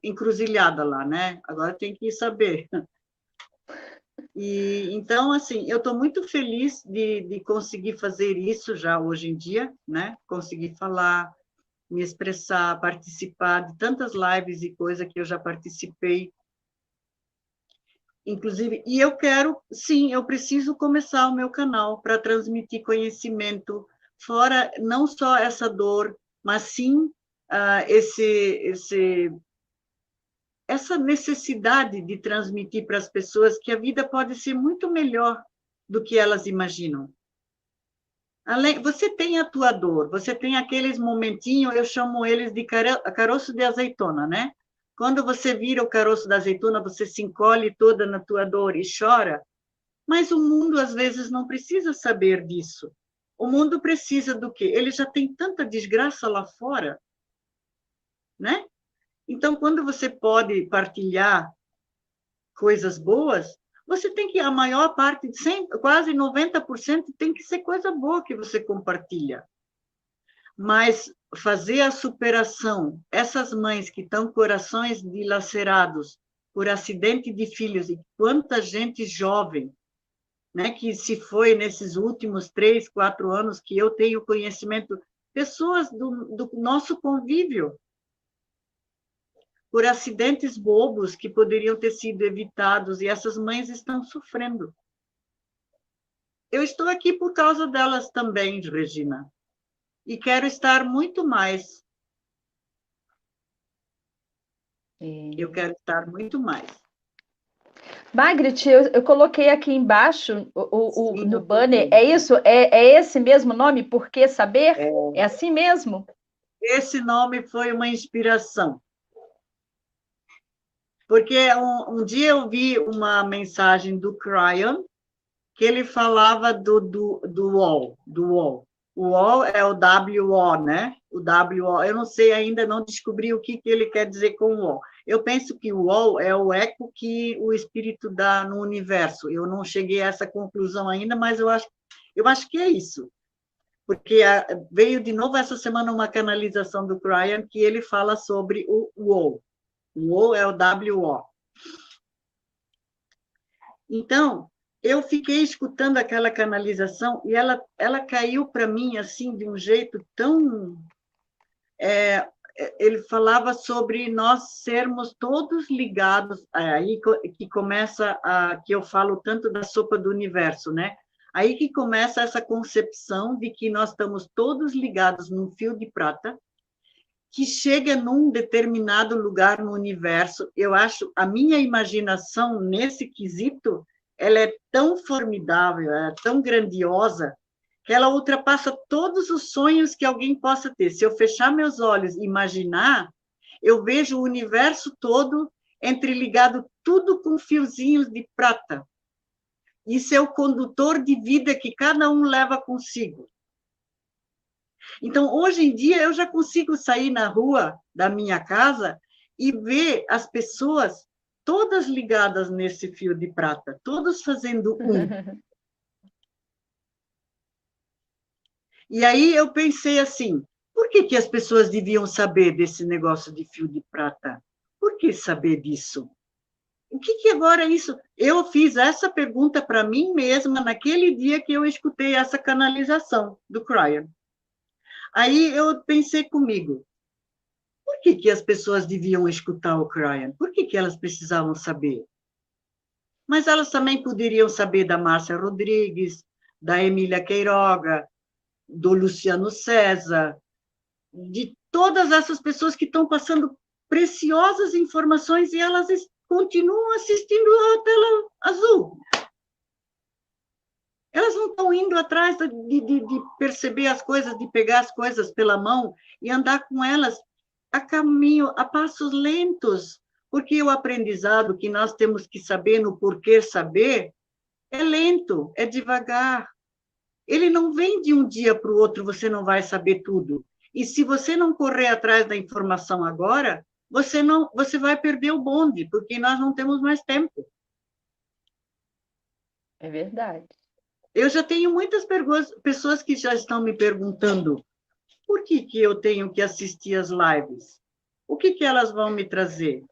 encruzilhada lá, né? Agora tem que saber. E então, assim, eu estou muito feliz de conseguir fazer isso já hoje em dia, né? Conseguir falar, me expressar, participar de tantas lives e coisas que eu já participei, inclusive. E eu quero, sim, eu preciso começar o meu canal para transmitir conhecimento, fora não só essa dor, mas sim essa necessidade de transmitir para as pessoas que a vida pode ser muito melhor do que elas imaginam. Você tem a tua dor, você tem aqueles momentinhos, eu chamo eles de caroço de azeitona, né? Quando você vira o caroço da azeitona, você se encolhe toda na tua dor e chora, mas o mundo, às vezes, não precisa saber disso. O mundo precisa do quê? Ele já tem tanta desgraça lá fora, né? Então, quando você pode partilhar coisas boas, você tem que, a maior parte, quase 90%, tem que ser coisa boa que você compartilha. Mas fazer a superação, essas mães que estão corações dilacerados por acidente de filhos, e quanta gente jovem, né, que se foi nesses últimos 3, 4 anos que eu tenho conhecimento, pessoas do nosso convívio, por acidentes bobos que poderiam ter sido evitados, e essas mães estão sofrendo. Eu estou aqui por causa delas também, Regina, e quero estar muito mais. Eu quero estar muito mais. Margaret, eu coloquei aqui embaixo Sim, no eu tô banner, vendo. é isso? É esse mesmo nome? Por que saber? É assim mesmo? Esse nome foi uma inspiração. Porque um dia eu vi uma mensagem do Cryon, que ele falava do UOL, do UOL. O UOL é o WO, né? O WO, eu não sei ainda, não descobri o que ele quer dizer com o UOL. Eu penso que o UOL é o eco que o espírito dá no universo. Eu não cheguei a essa conclusão ainda, mas eu acho que é isso. Porque veio de novo essa semana uma canalização do Cryon que ele fala sobre o UOL. O UOL é o WO. Então, eu fiquei escutando aquela canalização e ela caiu para mim assim de um jeito tão ele falava sobre nós sermos todos ligados aí que começa que eu falo tanto da sopa do universo, né? Aí que começa essa concepção de que nós estamos todos ligados num fio de prata que chega num determinado lugar no universo. Eu acho, a minha imaginação nesse quesito, ela é tão formidável, é tão grandiosa, que ela ultrapassa todos os sonhos que alguém possa ter. Se eu fechar meus olhos e imaginar, eu vejo o universo todo entreligado, tudo com fiozinhos de prata. Isso é o condutor de vida que cada um leva consigo. Então, hoje em dia, eu já consigo sair na rua da minha casa e ver as pessoas todas ligadas nesse fio de prata, todos fazendo um. E aí eu pensei assim, por que as pessoas deviam saber desse negócio de fio de prata? Por que saber disso? O que agora é isso? Eu fiz essa pergunta para mim mesma naquele dia que eu escutei essa canalização do Cryon. Aí eu pensei comigo, por que as pessoas deviam escutar o Cryon? Por que elas precisavam saber? Mas elas também poderiam saber da Márcia Rodrigues, da Emília Queiroga, do Luciano César, de todas essas pessoas que estão passando preciosas informações e elas continuam assistindo a tela azul. Elas não estão indo atrás de perceber as coisas, de pegar as coisas pela mão e andar com elas a caminho, a passos lentos, porque o aprendizado que nós temos que saber no porquê saber é lento, é devagar. Ele não vem de um dia para o outro, você não vai saber tudo. E se você não correr atrás da informação agora, você vai perder o bonde, porque nós não temos mais tempo. É verdade. Eu já tenho muitas pessoas que já estão me perguntando por que que eu tenho que assistir as lives? O que que elas vão me trazer?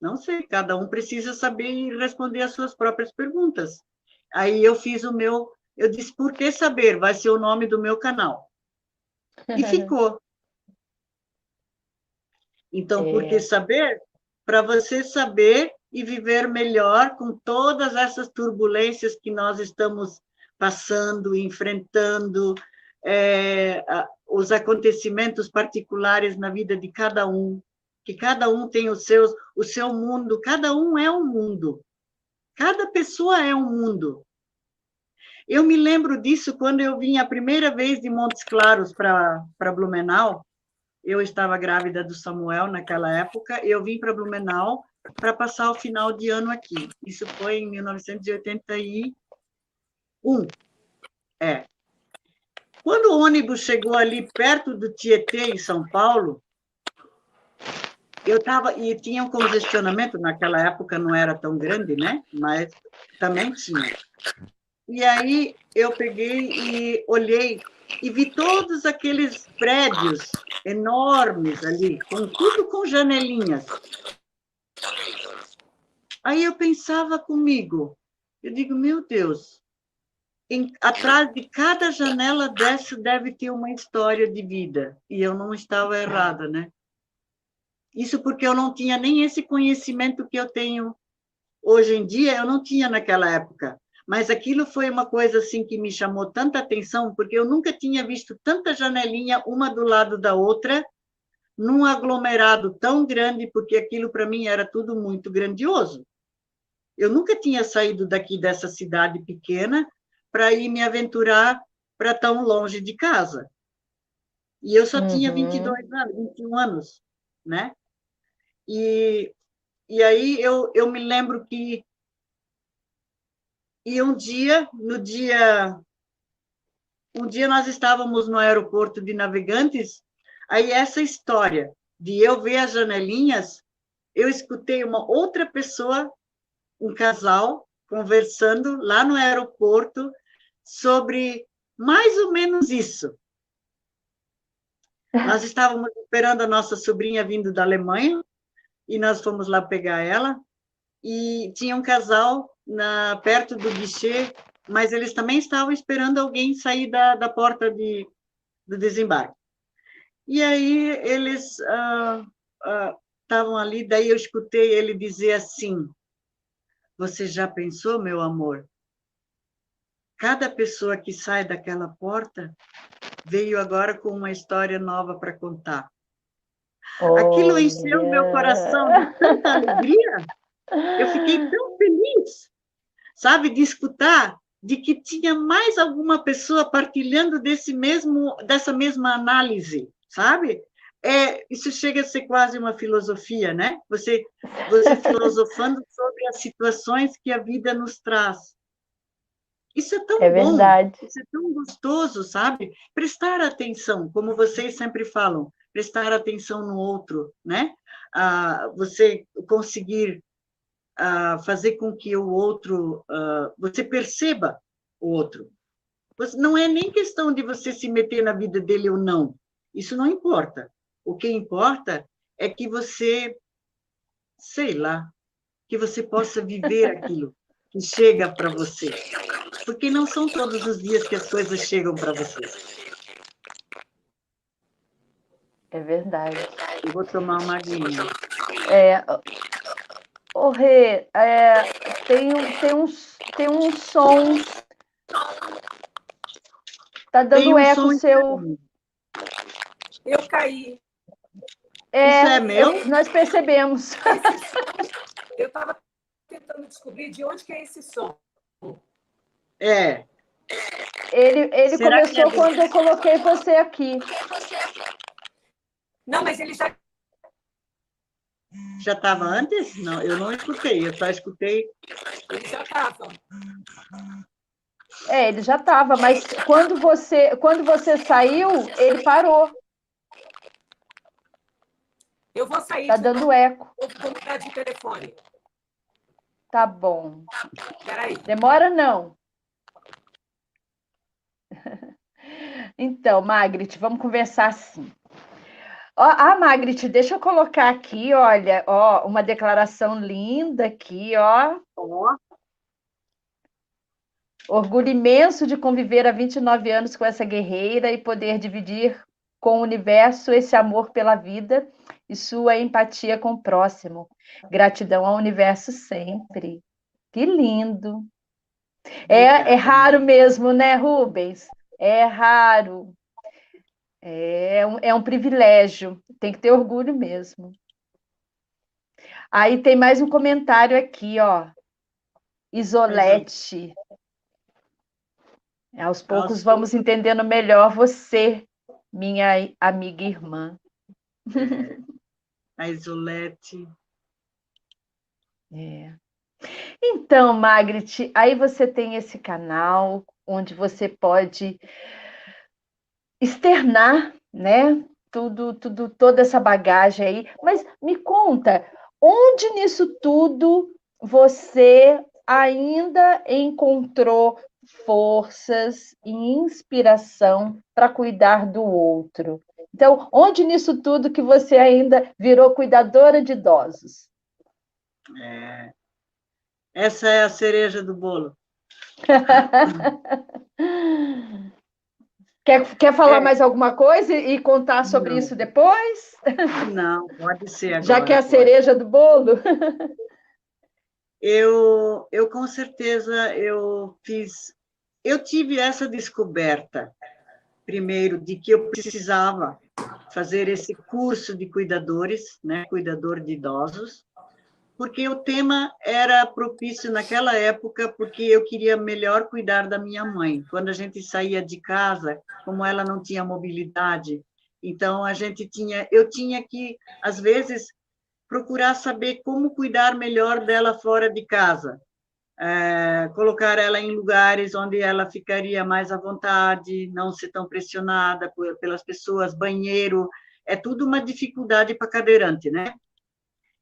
Não sei, cada um precisa saber e responder as suas próprias perguntas. Aí eu fiz o meu, eu disse, por que saber? Vai ser o nome do meu canal. E ficou. Então, por que saber? Para você saber e viver melhor com todas essas turbulências que nós estamos passando, enfrentando, os acontecimentos particulares na vida de cada um, que cada um tem o seu mundo, cada um é um mundo, cada pessoa é um mundo. Eu me lembro disso quando eu vim a primeira vez de Montes Claros para Blumenau. Eu estava grávida do Samuel naquela época, eu vim para Blumenau para passar o final de ano aqui. Isso foi em 1981. Quando o ônibus chegou ali perto do Tietê, em São Paulo, e tinha um congestionamento, naquela época não era tão grande, né? Mas também tinha. E aí eu peguei e olhei e vi todos aqueles prédios enormes ali, tudo com janelinhas. Aí eu pensava comigo, eu digo, meu Deus, atrás de cada janela dessa deve ter uma história de vida. E eu não estava errada, né? Isso porque eu não tinha nem esse conhecimento que eu tenho hoje em dia, eu não tinha naquela época. Mas aquilo foi uma coisa assim que me chamou tanta atenção, porque eu nunca tinha visto tanta janelinha uma do lado da outra, num aglomerado tão grande, porque aquilo para mim era tudo muito grandioso. Eu nunca tinha saído daqui dessa cidade pequena para ir me aventurar para tão longe de casa. E eu só tinha 22 anos, 21 anos, né? E aí eu me lembro que um dia nós estávamos no aeroporto de Navegantes, aí essa história de eu ver as janelinhas, eu escutei uma outra pessoa, um casal, conversando lá no aeroporto sobre mais ou menos isso. Nós estávamos esperando a nossa sobrinha vindo da Alemanha, e nós fomos lá pegar ela, e tinha um casal perto do guichê, mas eles também estavam esperando alguém sair da porta do desembarque. E aí eles estavam ali, daí eu escutei ele dizer assim, você já pensou, meu amor? Cada pessoa que sai daquela porta veio agora com uma história nova para contar. Aquilo encheu meu coração de tanta alegria, eu fiquei tão feliz, sabe, de escutar de que tinha mais alguma pessoa partilhando dessa mesma análise, sabe? Isso chega a ser quase uma filosofia, né? Você filosofando sobre as situações que a vida nos traz. Isso é tão bom, verdade. Isso é tão gostoso, sabe? Prestar atenção, como vocês sempre falam, prestar atenção no outro, né? Você conseguir fazer com que o outro, você perceba o outro. Não é nem questão de você se meter na vida dele ou não, isso não importa. O que importa é que você, sei lá, que você possa viver aquilo que chega para você. Porque não são todos os dias que as coisas chegam para você. É verdade. Eu vou tomar uma aguinha. Ô, Rê, tem uns sons. Tá dando eco o seu. Eu caí. Isso é meu? Nós percebemos. Eu estava tentando descobrir de onde que é esse som. Ele começou quando eu coloquei você aqui. Não, mas ele já estava antes? Não, eu não escutei, eu só escutei. Ele já estava. Ele já estava, mas quando você saiu, ele parou. Eu vou sair. Tá dando eco. Vou mudar de telefone. Tá bom. Espera aí. Demora não. Então, Magritte, vamos conversar assim. Ó, Magritte, deixa eu colocar aqui, olha, ó, uma declaração linda aqui, ó. Ó, Orgulho imenso de conviver há 29 anos com essa guerreira e poder dividir com o universo esse amor pela vida e sua empatia com o próximo. Gratidão ao universo sempre. Que lindo. É obrigada, raro Maria. mesmo, né, Rubens? É raro. É um privilégio. Tem que ter orgulho mesmo. Aí tem mais um comentário aqui, ó. Isolete. Aos poucos Aos vamos poucos, entendendo melhor você, minha amiga e irmã. a Isolete. É. Então, Magritte, aí você tem esse canal onde você pode externar, né? Toda essa bagagem aí. Mas me conta, onde nisso tudo você ainda encontrou forças e inspiração para cuidar do outro? Então, onde nisso tudo que você ainda virou cuidadora de idosos? É, essa é a cereja do bolo. Quer falar É, mais alguma coisa e contar sobre não, isso depois? não, pode ser Já que é agora, a pode. cereja do bolo? Eu com certeza, eu tive essa descoberta, primeiro, de que eu precisava fazer esse curso de cuidadores, né, cuidador de idosos, porque o tema era propício naquela época, porque eu queria melhor cuidar da minha mãe. Quando a gente saía de casa, como ela não tinha mobilidade, então eu tinha que, às vezes, procurar saber como cuidar melhor dela fora de casa, colocar ela em lugares onde ela ficaria mais à vontade, não ser tão pressionada pelas pessoas, banheiro, é tudo uma dificuldade para cadeirante, né?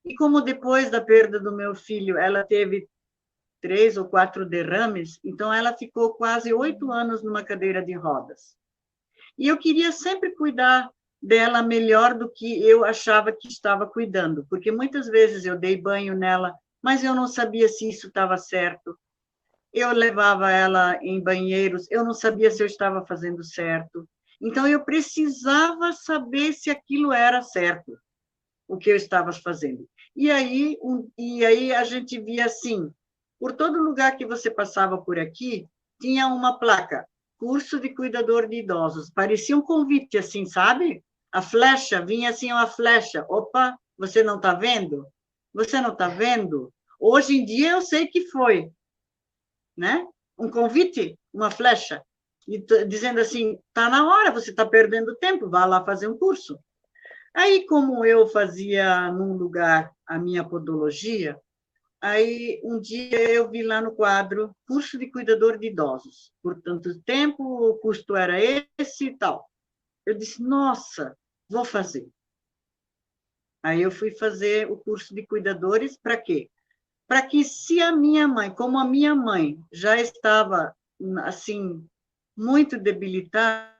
E como depois da perda do meu filho, ela teve 3 ou 4 derrames, então ela ficou quase 8 anos numa cadeira de rodas. E eu queria sempre cuidar dela melhor do que eu achava que estava cuidando, porque muitas vezes eu dei banho nela, mas eu não sabia se isso estava certo. Eu levava ela em banheiros, eu não sabia se eu estava fazendo certo. Então eu precisava saber se aquilo era certo, o que eu estava fazendo. E aí a gente via assim, por todo lugar que você passava por aqui, tinha uma placa, curso de cuidador de idosos. Parecia um convite, assim, sabe? A flecha, vinha assim uma flecha. Opa, você não está vendo? Você não está vendo? Hoje em dia eu sei que foi, né? Um convite, uma flecha, dizendo assim, está na hora, você está perdendo tempo, vá lá fazer um curso. Aí, como eu fazia num lugar a minha podologia, aí um dia eu vi lá no quadro curso de cuidador de idosos. Por tanto tempo, o custo era esse e tal. Eu disse, nossa, vou fazer. Aí eu fui fazer o curso de cuidadores para quê? Para que se a minha mãe, como a minha mãe já estava assim muito debilitada,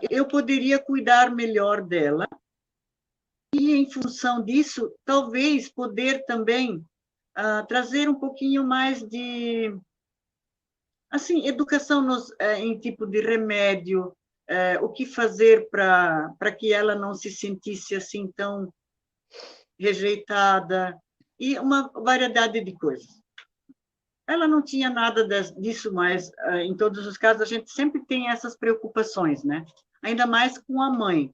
eu poderia cuidar melhor dela e, em função disso, talvez poder também trazer um pouquinho mais de assim, educação em tipo de remédio, o que fazer para que ela não se sentisse assim tão rejeitada, e uma variedade de coisas. Ela não tinha nada disso, mas em todos os casos a gente sempre tem essas preocupações, né? Ainda mais com a mãe.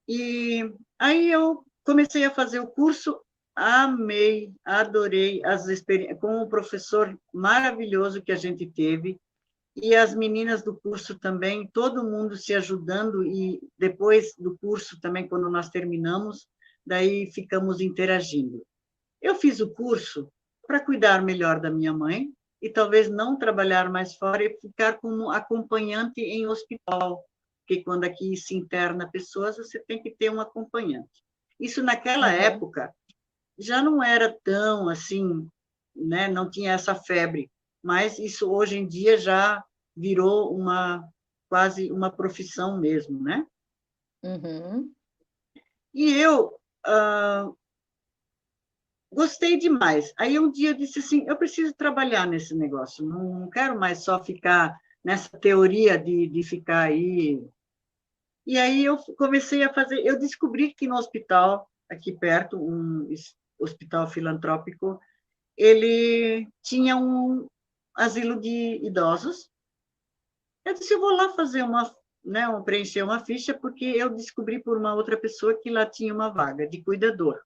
E aí eu comecei a fazer o curso, amei, adorei as experiências com um professor maravilhoso que a gente teve, e as meninas do curso também, todo mundo se ajudando, e depois do curso também, quando nós terminamos, daí ficamos interagindo. Eu fiz o curso para cuidar melhor da minha mãe e talvez não trabalhar mais fora e ficar como acompanhante em hospital, porque quando aqui se interna pessoas, você tem que ter um acompanhante. Isso naquela época já não era tão assim, né? Não tinha essa febre, mas isso hoje em dia já virou quase uma profissão mesmo, né? Uhum. E eu gostei demais. Aí um dia eu disse assim, eu preciso trabalhar nesse negócio, não quero mais só ficar nessa teoria de ficar aí. E aí eu comecei a fazer, eu descobri que no hospital, aqui perto, um hospital filantrópico, ele tinha um asilo de idosos. Eu disse, eu vou lá fazer preencher uma ficha, porque eu descobri por uma outra pessoa que lá tinha uma vaga de cuidador.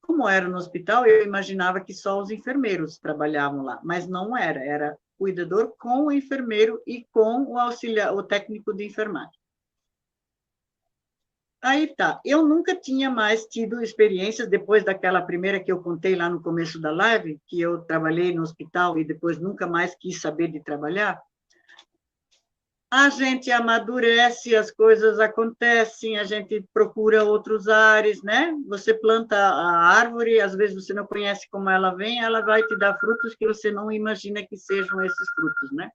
Como era no hospital, eu imaginava que só os enfermeiros trabalhavam lá, mas não era, era cuidador com o enfermeiro e com o auxiliar, o técnico de enfermagem. Aí tá, eu nunca tinha mais tido experiências, depois daquela primeira que eu contei lá no começo da live, que eu trabalhei no hospital e depois nunca mais quis saber de trabalhar. A gente amadurece, as coisas acontecem, a gente procura outros ares, né? Você planta a árvore, às vezes você não conhece como ela vem, ela vai te dar frutos que você não imagina que sejam esses frutos, né?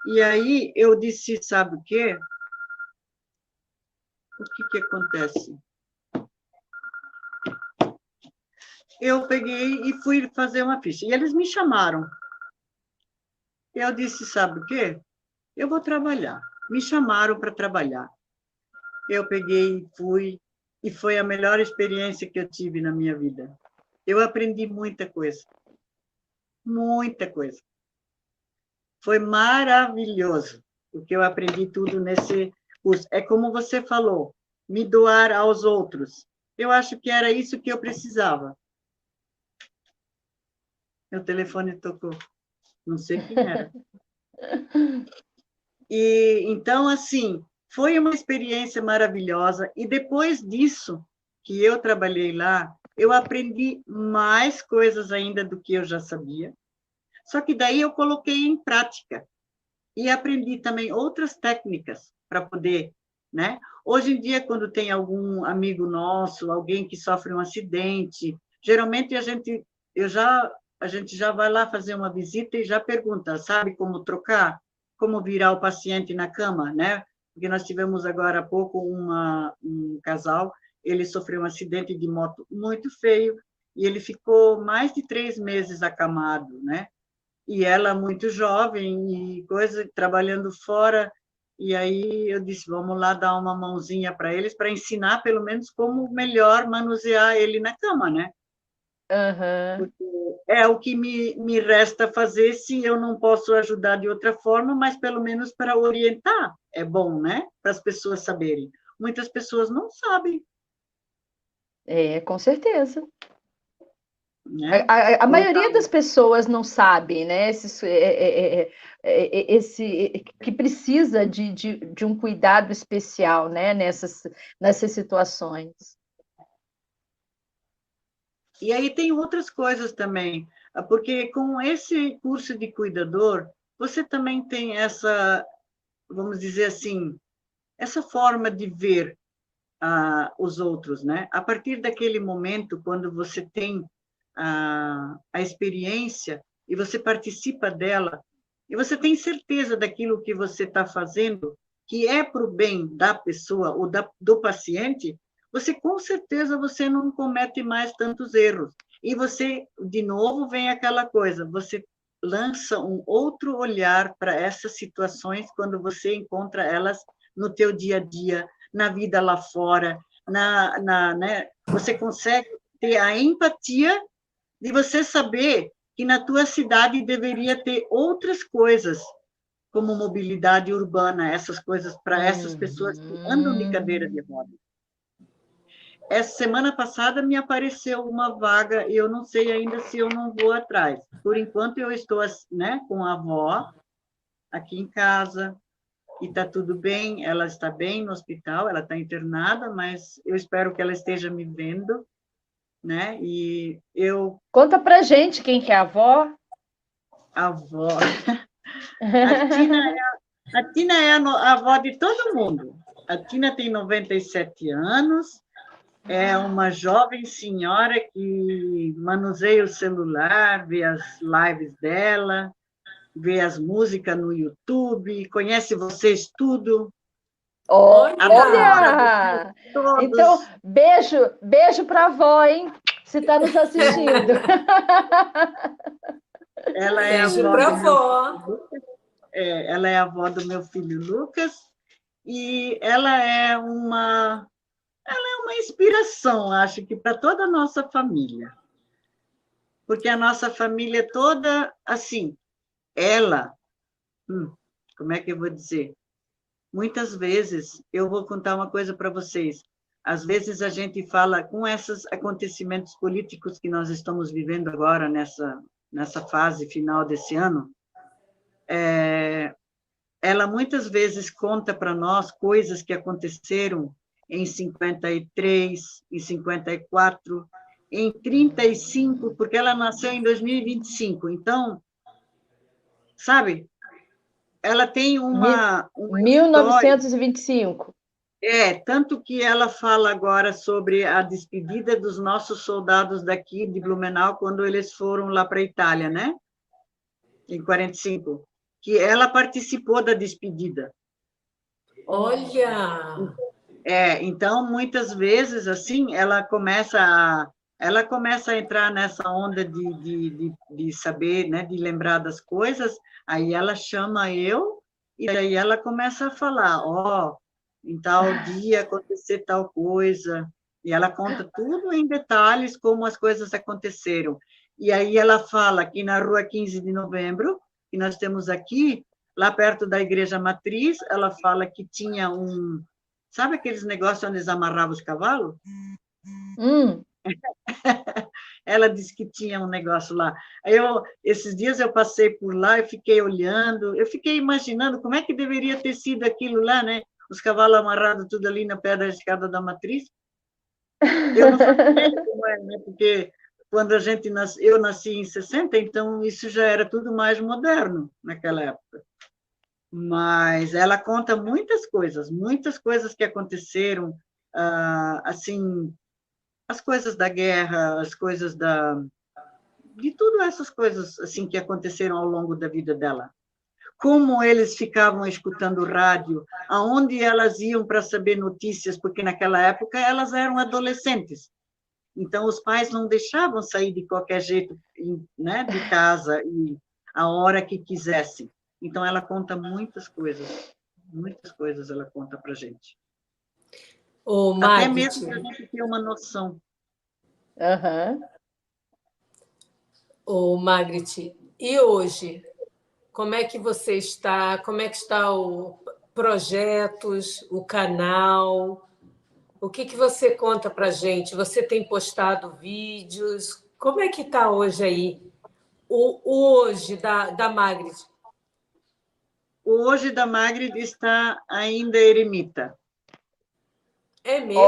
E aí eu disse, sabe o quê? O que acontece? Eu peguei e fui fazer uma ficha. E eles me chamaram. Eu disse, sabe o quê? Eu vou trabalhar. Me chamaram para trabalhar. Eu peguei, fui, e foi a melhor experiência que eu tive na minha vida. Eu aprendi muita coisa. Muita coisa. Foi maravilhoso, porque eu aprendi tudo nesse curso. É como você falou, me doar aos outros. Eu acho que era isso que eu precisava. Meu telefone tocou. Não sei quem era. E então, assim, foi uma experiência maravilhosa. E depois disso, que eu trabalhei lá, eu aprendi mais coisas ainda do que eu já sabia. Só que daí eu coloquei em prática e aprendi também outras técnicas para poder, né? Hoje em dia, quando tem algum amigo nosso, alguém que sofre um acidente, geralmente a gente já vai lá fazer uma visita e já pergunta, sabe como trocar? Como virar o paciente na cama, né? Porque nós tivemos agora há pouco um casal, ele sofreu um acidente de moto muito feio e ele ficou mais de 3 meses acamado, né? E ela muito jovem e coisa, trabalhando fora, e aí eu disse, vamos lá dar uma mãozinha para eles, para ensinar pelo menos como melhor manusear ele na cama, né? Uhum. Porque é o que me resta fazer se eu não posso ajudar de outra forma, mas pelo menos para orientar. É bom, né? Para as pessoas saberem. Muitas pessoas não sabem, Com certeza. né? A Colocar maioria das pessoas não sabe, né? Que precisa de um cuidado especial, né? Nessas situações. E aí tem outras coisas também, porque com esse curso de cuidador, você também tem essa, vamos dizer assim, essa forma de ver os outros, né? A partir daquele momento, quando você tem a experiência e você participa dela, e você tem certeza daquilo que você está fazendo, que é para o bem da pessoa ou do paciente, você com certeza você não comete mais tantos erros. E você, de novo, vem aquela coisa, você lança um outro olhar para essas situações quando você encontra elas no teu dia a dia, na vida lá fora, né? Você consegue ter a empatia de você saber que na tua cidade deveria ter outras coisas, como mobilidade urbana, essas coisas para essas pessoas que andam de cadeira de roda. Essa semana passada me apareceu uma vaga e eu não sei ainda se eu não vou atrás. Por enquanto eu estou, né, com a avó aqui em casa e está tudo bem, ela está bem no hospital, ela está internada, mas eu espero que ela esteja me vendo, né? E eu... Conta pra gente quem que é a avó. A avó... A Tina é a avó de todo mundo. A Tina tem 97 anos, é uma jovem senhora que manuseia o celular, vê as lives dela, vê as músicas no YouTube, conhece vocês tudo. Olha! Então, Todos. beijo para a avó, hein? Se está nos assistindo. Ela é a Beijo avó para a do meu avó. filho Lucas. Ela é a avó do meu filho Lucas e ela é uma inspiração, acho que para toda a nossa família. Porque a nossa família toda, assim, ela, como é que eu vou dizer? Muitas vezes, eu vou contar uma coisa para vocês. Às vezes a gente fala com esses acontecimentos políticos que nós estamos vivendo agora nessa fase final desse ano, ela muitas vezes conta para nós coisas que aconteceram em 53, em 54, em 35, porque ela nasceu em 2025. Então, sabe, ela tem uma história. 1925. Tanto que ela fala agora sobre a despedida dos nossos soldados daqui de Blumenau, quando eles foram lá para a Itália, né? Em 45, que ela participou da despedida. Olha! Então, muitas vezes, assim, ela começa a entrar nessa onda de saber, né, de lembrar das coisas, aí ela chama eu, e aí ela começa a falar, em tal dia acontecer tal coisa, e ela conta tudo em detalhes como as coisas aconteceram. E aí ela fala que na rua 15 de novembro, que nós temos aqui, lá perto da Igreja Matriz, ela fala que tinha sabe aqueles negócios onde eles amarravam os cavalos? Ela disse que tinha um negócio lá. Esses dias eu passei por lá, eu fiquei olhando, eu fiquei imaginando como é que deveria ter sido aquilo lá, né? Os cavalos amarrados tudo ali na pé da escada da matriz. Eu não faço ideia como é, né? Porque quando eu nasci em 60, então isso já era tudo mais moderno naquela época. Mas ela conta muitas coisas que aconteceram, assim, as coisas da guerra, as coisas de tudo essas coisas assim que aconteceram ao longo da vida dela. Como eles ficavam escutando rádio, aonde elas iam para saber notícias, porque naquela época elas eram adolescentes. Então os pais não deixavam sair de qualquer jeito, né, de casa e a hora que quisessem. Então ela conta muitas coisas ela conta para gente. Até mesmo para a gente ter uma noção. Ô, Magritte, e hoje, como é que você está? Como é que está o projetos, o canal? O que você conta para gente? Você tem postado vídeos? Como é que está hoje aí? O hoje da Magritte? O hoje da Magritte está ainda eremita. É mesmo?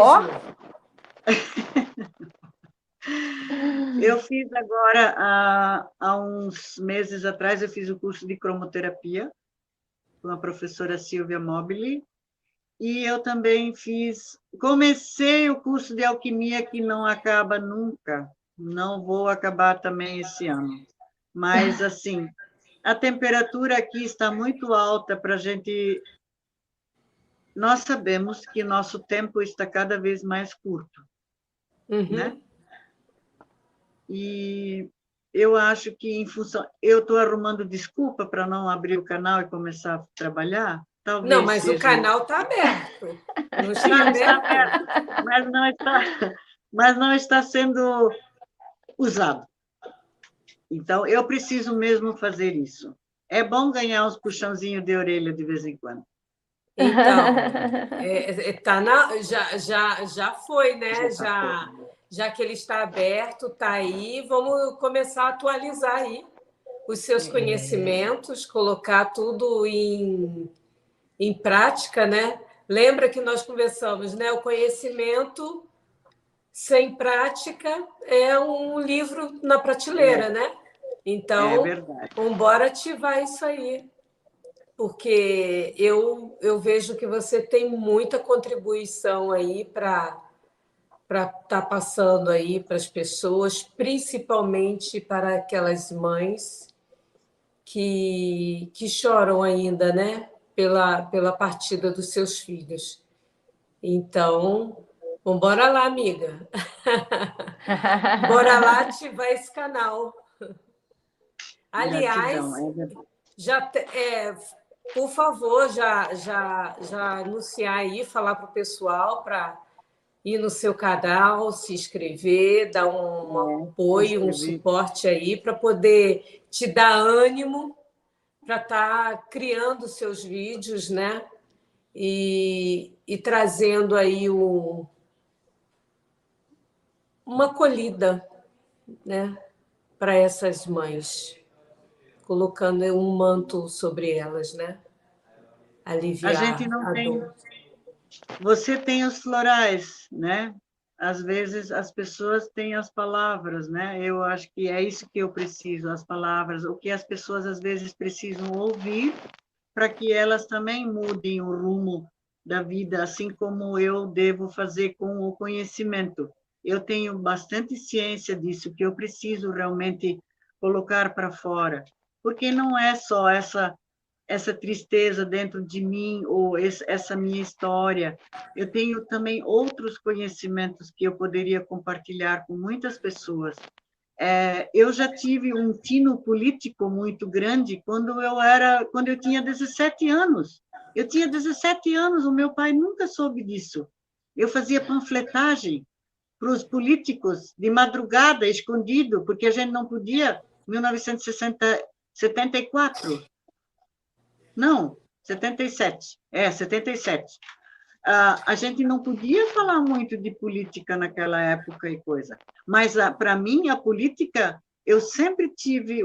Eu fiz agora, há uns meses atrás, eu fiz o curso de cromoterapia com a professora Silvia Mobili, e eu também comecei o curso de alquimia, que não acaba nunca, não vou acabar também esse ano. Mas, assim, a temperatura aqui está muito alta para a gente... Nós sabemos que nosso tempo está cada vez mais curto, né? E eu acho que, em função... Eu estou arrumando desculpa para não abrir o canal e começar a trabalhar. Talvez não, mas seja... o canal está aberto. Não está Sim, aberto? está aberto, mas não está sendo usado. Então, eu preciso mesmo fazer isso. É bom ganhar uns puxãozinhos de orelha de vez em quando. Então, já foi, né? Já que ele está aberto, está aí, vamos começar a atualizar aí os seus conhecimentos, colocar tudo em prática, né? Lembra que nós conversamos, né? O conhecimento sem prática é um livro na prateleira, né? Então, vamos ativar isso aí. Porque eu vejo que você tem muita contribuição aí para estar passando aí para as pessoas, principalmente para aquelas mães que choram ainda, né? Pela partida dos seus filhos. Então, bora lá, amiga. Bora lá ativar esse canal. Aliás, Gratidão, é verdade. por favor, já anunciar aí, falar para o pessoal para ir no seu canal, se inscrever, dar um apoio, um suporte aí, para poder te dar ânimo para estar criando seus vídeos, né? E trazendo aí uma acolhida, né? Para essas mães, colocando um manto sobre elas, né? A Aliviar gente não a tem... dor. Você tem os florais, né? Às vezes as pessoas têm as palavras, né? Eu acho que é isso que eu preciso, as palavras, o que as pessoas às vezes precisam ouvir para que elas também mudem o rumo da vida, assim como eu devo fazer com o conhecimento. Eu tenho bastante ciência disso, que eu preciso realmente colocar para fora, porque não é só essa tristeza dentro de mim ou essa minha história. Eu tenho também outros conhecimentos que eu poderia compartilhar com muitas pessoas. Eu já tive um tino político muito grande quando eu tinha 17 anos. Eu tinha 17 anos, o meu pai nunca soube disso. Eu fazia panfletagem para os políticos de madrugada, escondido, porque a gente não podia, 1974. Não, 77. 77. A gente não podia falar muito de política naquela época e coisa. Mas, para mim, a política, eu sempre tive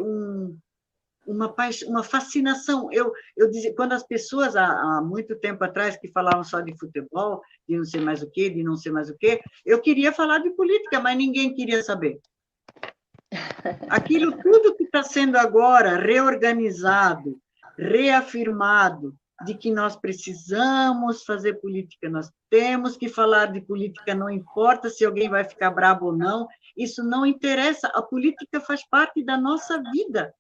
uma fascinação. Eu dizia, quando as pessoas, há muito tempo atrás, que falavam só de futebol, de não sei mais o quê, de não sei mais o quê, eu queria falar de política, mas ninguém queria saber. Aquilo tudo que está sendo agora reorganizado, reafirmado, de que nós precisamos fazer política, nós temos que falar de política, não importa se alguém vai ficar bravo ou não, isso não interessa, a política faz parte da nossa vida.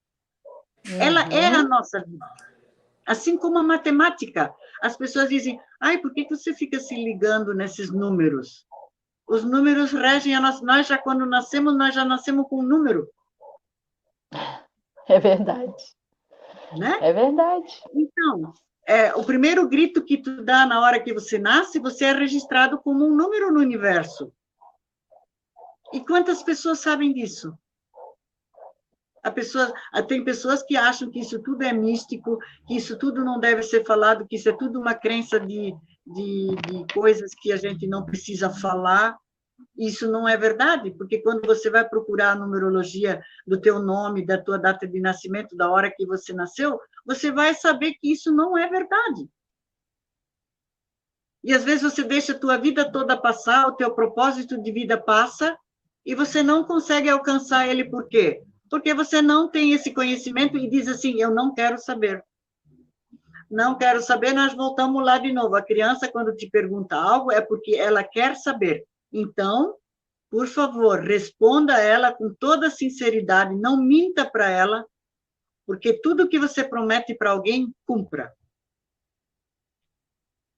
Ela é a nossa vida. Assim como a matemática. As pessoas dizem, por que você fica se ligando nesses números? Os números regem a nós já quando nascemos, nós já nascemos com um número. É verdade. Né? É verdade. Então, o primeiro grito que tu dá na hora que você nasce, você é registrado como um número no universo. E quantas pessoas sabem disso? Tem pessoas que acham que isso tudo é místico, que isso tudo não deve ser falado, que isso é tudo uma crença de coisas que a gente não precisa falar. Isso não é verdade, porque quando você vai procurar a numerologia do teu nome, da tua data de nascimento, da hora que você nasceu, você vai saber que isso não é verdade. E às vezes você deixa a tua vida toda passar, o teu propósito de vida passa, e você não consegue alcançar ele. Por quê? Porque você não tem esse conhecimento e diz assim, eu não quero saber. Não quero saber, nós voltamos lá de novo. A criança, quando te pergunta algo, é porque ela quer saber. Então, por favor, responda a ela com toda sinceridade, não minta para ela, porque tudo que você promete para alguém, cumpra.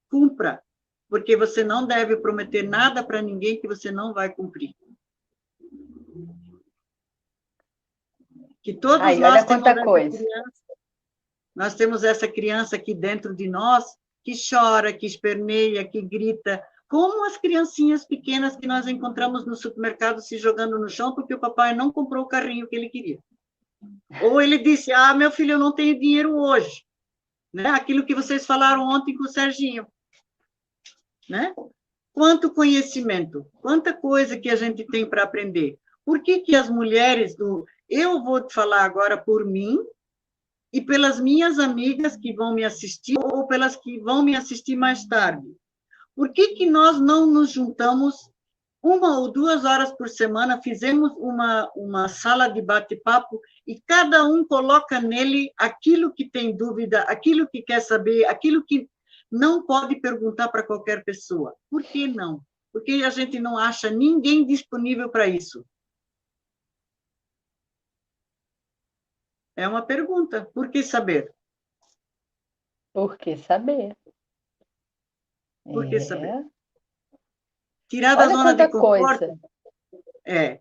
Cumpra, porque você não deve prometer nada para ninguém que você não vai cumprir. Que todos nós temos essa criança, nós temos essa criança aqui dentro de nós, que chora, que esperneia, que grita, como as criancinhas pequenas que nós encontramos no supermercado se jogando no chão porque o papai não comprou o carrinho que ele queria. Ou ele disse, meu filho, eu não tenho dinheiro hoje. Né? Aquilo que vocês falaram ontem com o Serginho. Né? Quanto conhecimento, quanta coisa que a gente tem para aprender. Por que as mulheres Eu vou falar agora por mim e pelas minhas amigas que vão me assistir ou pelas que vão me assistir mais tarde. Por que nós não nos juntamos 1 ou 2 horas por semana, fizemos uma sala de bate-papo e cada um coloca nele aquilo que tem dúvida, aquilo que quer saber, aquilo que não pode perguntar para qualquer pessoa. Por que não? Porque a gente não acha ninguém disponível para isso. É uma pergunta. Por que saber? Por que saber? Por que saber? É. Tirar da Olha zona de quanta conforto? coisa.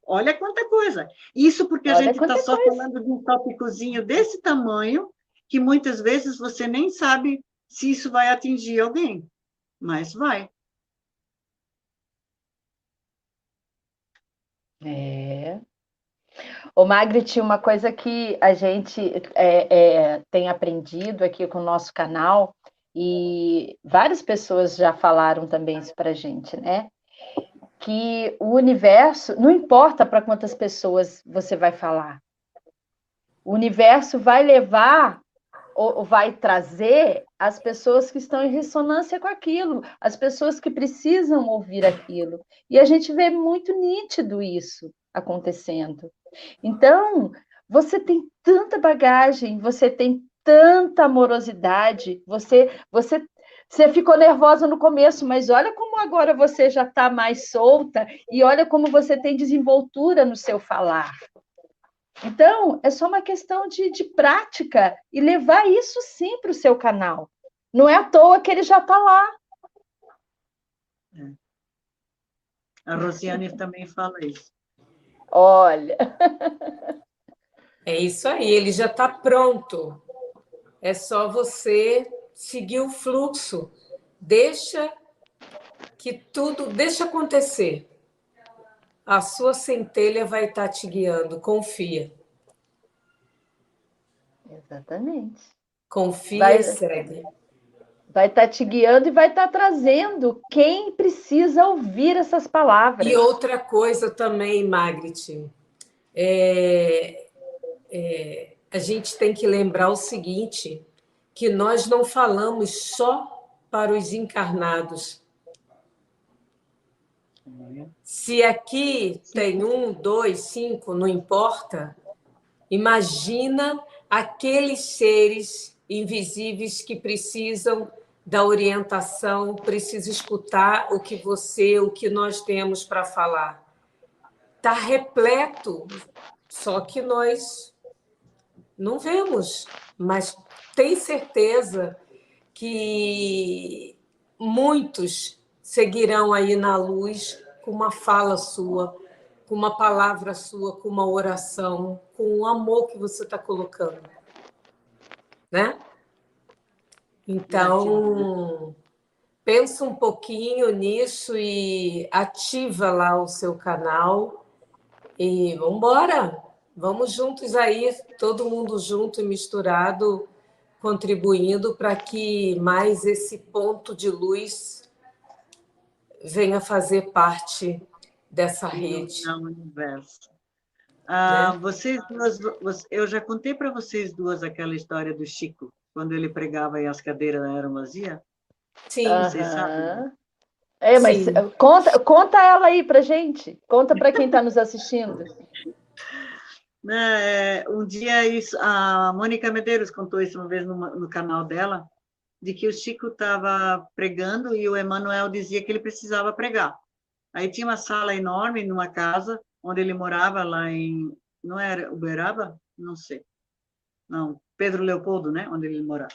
Olha quanta coisa. Isso porque a Olha gente está quanta só coisa. falando de um tópicozinho desse tamanho, que muitas vezes você nem sabe se isso vai atingir alguém, mas vai. É. O Magri, uma coisa que a gente tem aprendido aqui com o nosso canal, e várias pessoas já falaram também isso para a gente, né? Que o universo, não importa para quantas pessoas você vai falar, o universo vai levar ou vai trazer as pessoas que estão em ressonância com aquilo, as pessoas que precisam ouvir aquilo. E a gente vê muito nítido isso acontecendo. Então, você tem tanta bagagem, você tem tanta amorosidade, você ficou nervosa no começo, mas olha como agora você já está mais solta e olha como você tem desenvoltura no seu falar. Então, é só uma questão de prática e levar isso sim para o seu canal. Não é à toa que ele já está lá. A Rosiane também fala isso. Olha. É isso aí, ele já está pronto. É só você seguir o fluxo. Deixa deixa acontecer. A sua centelha vai estar te guiando, confia. Exatamente. Confia e Vai, segue. vai estar te guiando e vai estar trazendo quem precisa ouvir essas palavras. E outra coisa também, Magritte, a gente tem que lembrar o seguinte, que nós não falamos só para os encarnados. Se aqui tem 1, 2, 5, não importa, imagina aqueles seres invisíveis que precisam da orientação, precisam escutar o que nós temos para falar. Está repleto, só que nós não vemos, mas tem certeza que muitos seguirão aí na luz com uma fala sua, com uma palavra sua, com uma oração, com o amor que você está colocando, né? Então, pensa um pouquinho nisso e ativa lá o seu canal e vamos embora. Vamos juntos aí, todo mundo junto e misturado, contribuindo para que mais esse ponto de luz venha fazer parte dessa rede. No universo. Né? Vocês duas, eu já contei para vocês duas aquela história do Chico, quando ele pregava e as cadeiras eram vazias? Sim, Vocês sabem? Mas sim. conta ela aí pra gente. Conta para quem está nos assistindo. Um dia a Mônica Medeiros contou isso uma vez no canal dela, de que o Chico estava pregando e o Emmanuel dizia que ele precisava pregar. Aí tinha uma sala enorme numa casa onde ele morava lá em... Não era Uberaba? Não sei. Não, Pedro Leopoldo, né? Onde ele morava.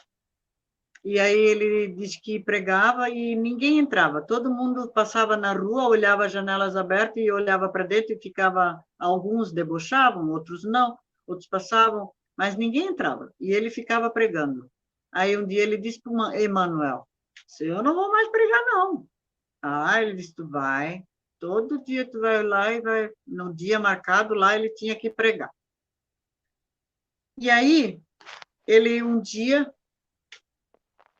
E aí ele disse que pregava e ninguém entrava. Todo mundo passava na rua, olhava as janelas abertas e olhava para dentro e ficava... Alguns debochavam, outros não, outros passavam, mas ninguém entrava. E ele ficava pregando. Aí um dia ele disse para o Emmanuel, eu não vou mais pregar, não. Ele disse, tu vai, todo dia tu vai lá e vai, no dia marcado lá ele tinha que pregar. E aí, um dia,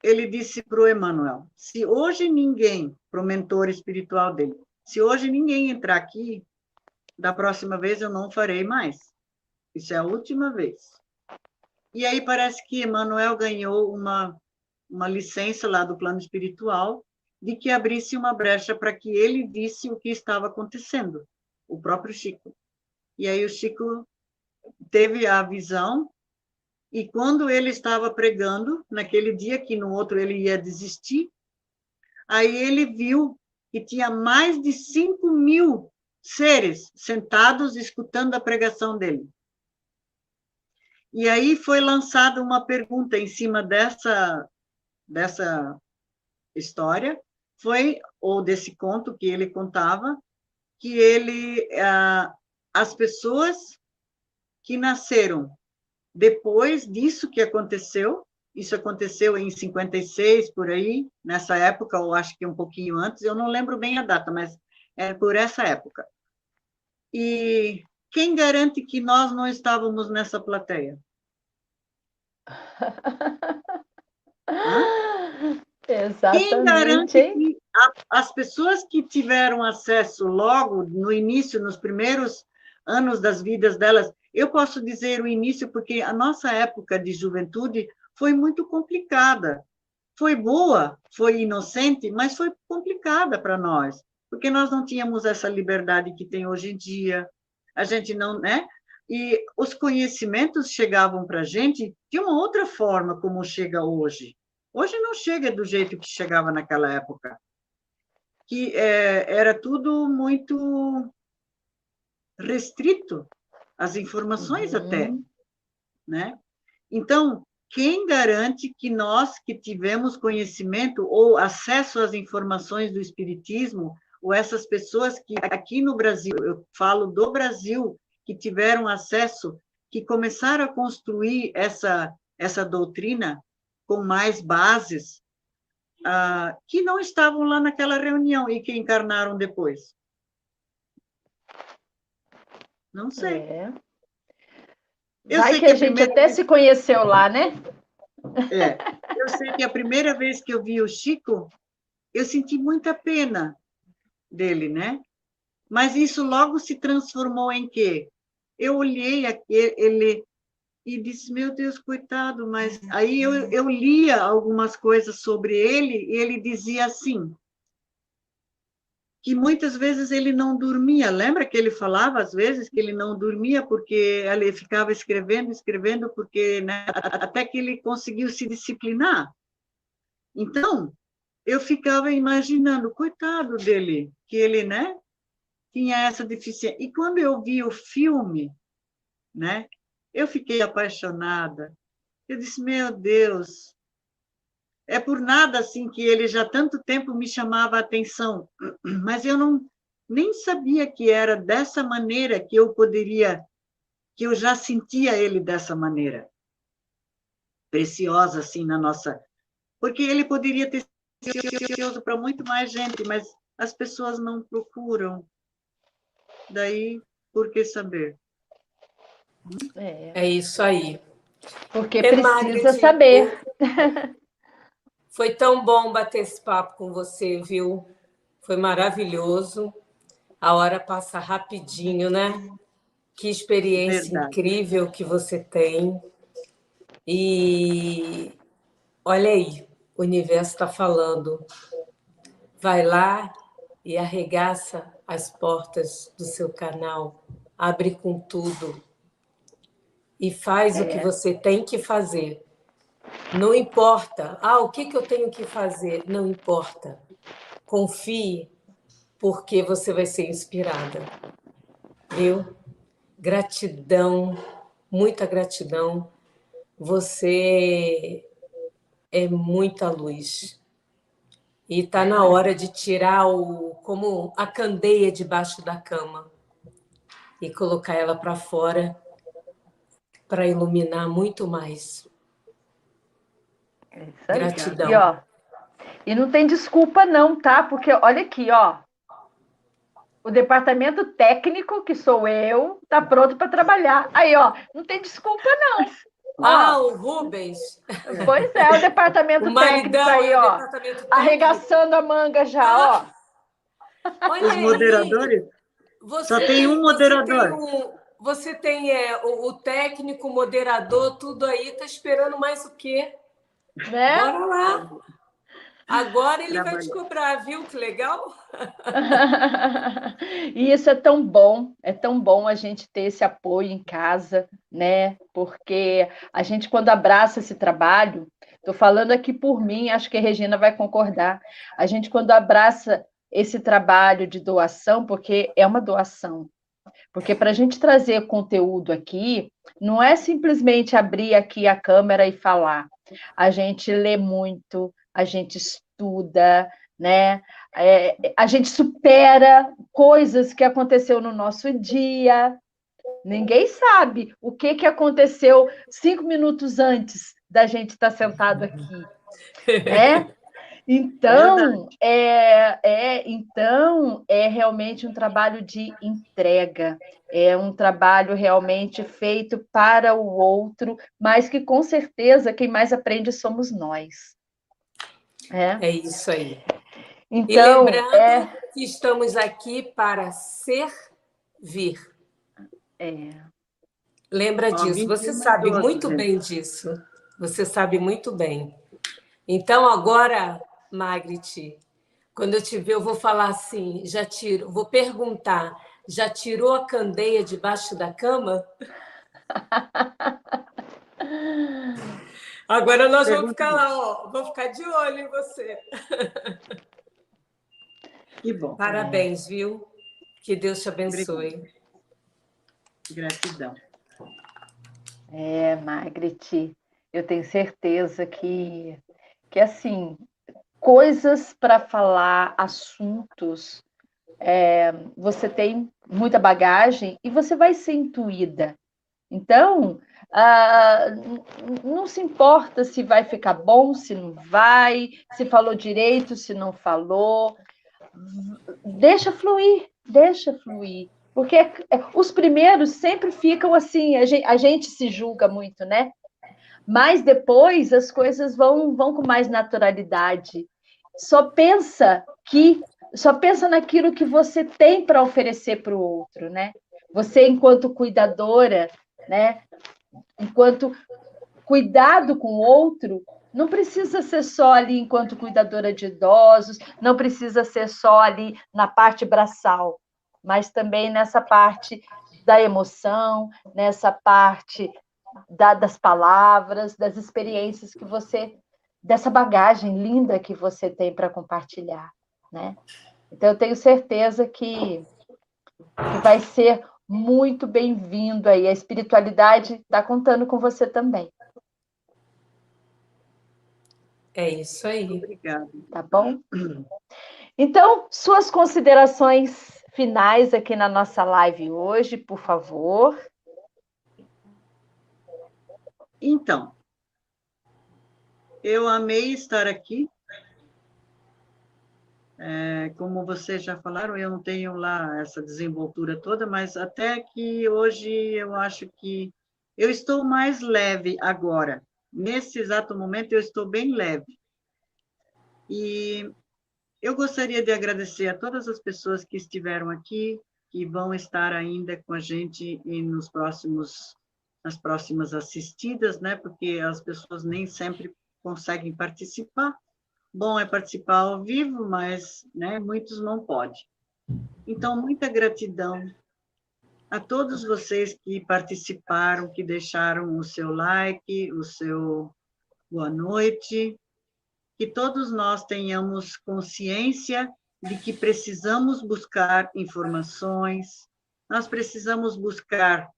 ele disse para o Emmanuel, se hoje ninguém, para o mentor espiritual dele, se hoje ninguém entrar aqui, da próxima vez eu não farei mais. Isso é a última vez. E aí parece que Emmanuel ganhou uma licença lá do plano espiritual de que abrisse uma brecha para que ele visse o que estava acontecendo, o próprio Chico. E aí o Chico teve a visão, e quando ele estava pregando, naquele dia que no outro ele ia desistir, aí ele viu que tinha mais de 5.000 seres sentados escutando a pregação dele. E aí foi lançada uma pergunta em cima dessa história, ou desse conto que ele contava, que as pessoas que nasceram depois disso que aconteceu, isso aconteceu em 56, por aí, nessa época, ou acho que um pouquinho antes, eu não lembro bem a data, mas é por essa época. E quem garante que nós não estávamos nessa plateia? Hã? Quem Exatamente, garante hein? que as pessoas que tiveram acesso logo no início, nos primeiros anos das vidas delas, eu posso dizer o início porque a nossa época de juventude foi muito complicada. Foi boa, foi inocente, mas foi complicada para nós, porque nós não tínhamos essa liberdade que tem hoje em dia. A gente não, né? E os conhecimentos chegavam para a gente de uma outra forma como chega hoje. Hoje não chega do jeito que chegava naquela época, que era tudo muito restrito, as informações até, né? Então, quem garante que nós que tivemos conhecimento ou acesso às informações do espiritismo, ou essas pessoas que aqui no Brasil, eu falo do Brasil, que tiveram acesso, que começaram a construir essa doutrina com mais bases, que não estavam lá naquela reunião e que encarnaram depois? Não sei. Eu Vai sei que que a a gente primeira até se conheceu lá, né? eu sei que a primeira vez que eu vi o Chico, eu senti muita pena dele, né? Mas isso logo se transformou em quê? Eu olhei ele e disse, meu Deus, coitado, mas aí eu lia algumas coisas sobre ele e ele dizia assim, que muitas vezes ele não dormia. Lembra que ele falava, às vezes, que ele não dormia porque ele ficava escrevendo, porque, né, até que ele conseguiu se disciplinar. Então, eu ficava imaginando, coitado dele, que ele, né, tinha essa deficiência. E quando eu vi o filme, né, eu fiquei apaixonada. Eu disse, meu Deus, é por nada assim que ele já há tanto tempo me chamava a atenção, mas eu nem sabia que era dessa maneira que que eu já sentia ele dessa maneira, preciosa assim na nossa, porque ele poderia ter sido precioso para muito mais gente, mas as pessoas não procuram. Daí, por que saber? É isso aí. Porque precisa Margret, saber. foi tão bom bater esse papo com você, viu? Foi maravilhoso. A hora passa rapidinho, né? Que experiência Verdade. incrível que você tem. E olha aí, o universo está falando. Vai lá e arregaça as portas do seu canal. Abre com tudo. E faz o que você tem que fazer. Não importa. O que eu tenho que fazer? Não importa. Confie, porque você vai ser inspirada. Viu? Gratidão, muita gratidão. Você é muita luz. E está na hora de tirar como a candeia debaixo da cama e colocar ela para fora para iluminar muito mais. É isso aí. Gratidão. E, ó, e não tem desculpa não, tá? Porque olha aqui, ó. O departamento técnico, que sou eu, tá pronto para trabalhar. Aí, ó, não tem desculpa não. O Rubens. Pois é, o departamento O técnico maridão aí, é o ó. departamento técnico. Arregaçando a manga já, ó. Olha Os moderadores? Só tem um moderador. Você tem o técnico, o moderador, tudo aí. Tá esperando mais o quê? Né? Bora lá. Agora ele vai te cobrar, viu? Que legal. E isso é tão bom a gente ter esse apoio em casa, né? Porque a gente, quando abraça esse trabalho, estou falando aqui por mim, acho que a Regina vai concordar. A gente, quando abraça esse trabalho de doação, porque é uma doação, Porque para a gente trazer conteúdo aqui, não é simplesmente abrir aqui a câmera e falar. A gente lê muito, a gente estuda, né? A gente supera coisas que aconteceu no nosso dia. Ninguém sabe o que aconteceu 5 minutos antes da gente estar sentado aqui, né? Verdade. Então é realmente um trabalho de entrega, é um trabalho realmente feito para o outro, mas que com certeza quem mais aprende somos nós. É isso aí. E Então, lembrando que estamos aqui para servir. Lembra Ó, disso, você 21 sabe e 12, muito gente. bem disso. Você sabe muito bem. Então, agora, Magritte, quando eu te ver, eu vou falar assim, vou perguntar, já tirou a candeia debaixo da cama? Agora nós vamos Pergunta ficar bom. lá, ó, vou ficar de olho em você. Que bom. Parabéns, viu? Que Deus te Obrigado. abençoe. Gratidão. Magritte, eu tenho certeza que assim, coisas para falar, assuntos, você tem muita bagagem e você vai ser intuída. Então, não se importa se vai ficar bom, se não vai, se falou direito, se não falou. Deixa fluir, deixa fluir. Porque os primeiros sempre ficam assim, a gente se julga muito, né? Mas depois as coisas vão com mais naturalidade. Só pensa naquilo que você tem para oferecer para o outro, né? Você, enquanto cuidadora, né? Enquanto cuidado com o outro, não precisa ser só ali enquanto cuidadora de idosos, não precisa ser só ali na parte braçal, mas também nessa parte da emoção, nessa parte das palavras, das experiências que você, dessa bagagem linda que você tem para compartilhar, né? Então, eu tenho certeza que vai ser muito bem-vindo aí. A espiritualidade está contando com você também. É isso aí. Obrigada. Tá bom? Então, suas considerações finais aqui na nossa live hoje, por favor. Então, eu amei estar aqui. Como vocês já falaram, eu não tenho lá essa desenvoltura toda, mas até que hoje eu acho que eu estou mais leve agora. Nesse exato momento, eu estou bem leve. E eu gostaria de agradecer a todas as pessoas que estiveram aqui, que vão estar ainda com a gente e nas próximas assistidas, né? Porque as pessoas nem sempre conseguem participar. Bom é participar ao vivo, mas, né, muitos não podem. Então, muita gratidão a todos vocês que participaram, que deixaram o seu like, o seu boa noite, que todos nós tenhamos consciência de que precisamos buscar informações, nós precisamos buscar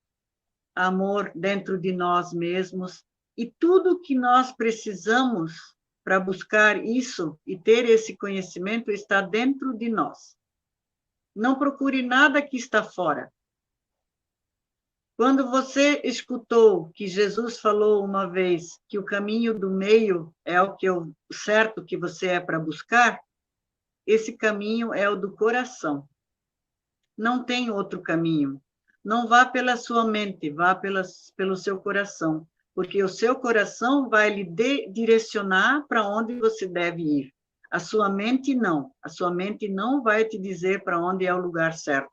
amor dentro de nós mesmos, e tudo que nós precisamos para buscar isso e ter esse conhecimento está dentro de nós. Não procure nada que está fora. Quando você escutou que Jesus falou uma vez que o caminho do meio é o certo que você é para buscar, esse caminho é o do coração. Não tem outro caminho. Não vá pela sua mente, vá pelo seu coração, porque o seu coração vai lhe direcionar para onde você deve ir. A sua mente não. A sua mente não vai te dizer para onde é o lugar certo.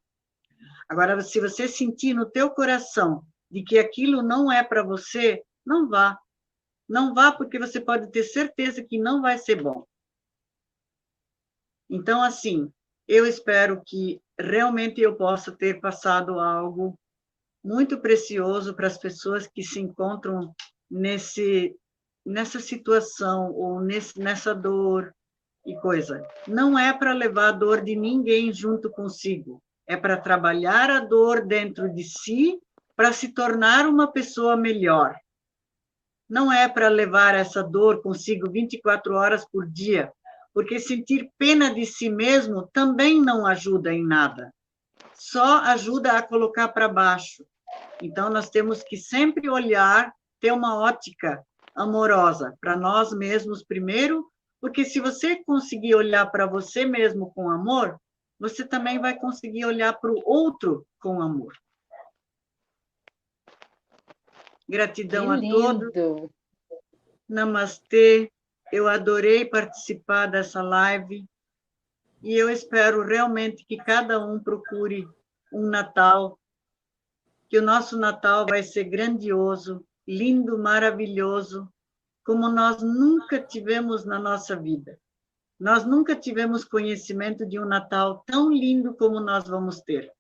Agora, se você sentir no teu coração de que aquilo não é para você, não vá. Não vá, porque você pode ter certeza que não vai ser bom. Então, assim, eu espero que realmente eu possa ter passado algo muito precioso para as pessoas que se encontram nessa situação ou nessa dor e coisa. Não é para levar a dor de ninguém junto consigo. é para trabalhar a dor dentro de si para se tornar uma pessoa melhor. Não é para levar essa dor consigo 24 horas por dia, porque sentir pena de si mesmo também não ajuda em nada. Só ajuda a colocar para baixo. Então, nós temos que sempre olhar, ter uma ótica amorosa para nós mesmos primeiro, porque se você conseguir olhar para você mesmo com amor, você também vai conseguir olhar para o outro com amor. Gratidão a todos. Namastê. Eu adorei participar dessa live e eu espero realmente que cada um procure um Natal, que o nosso Natal vai ser grandioso, lindo, maravilhoso, como nós nunca tivemos na nossa vida. Nós nunca tivemos conhecimento de um Natal tão lindo como nós vamos ter.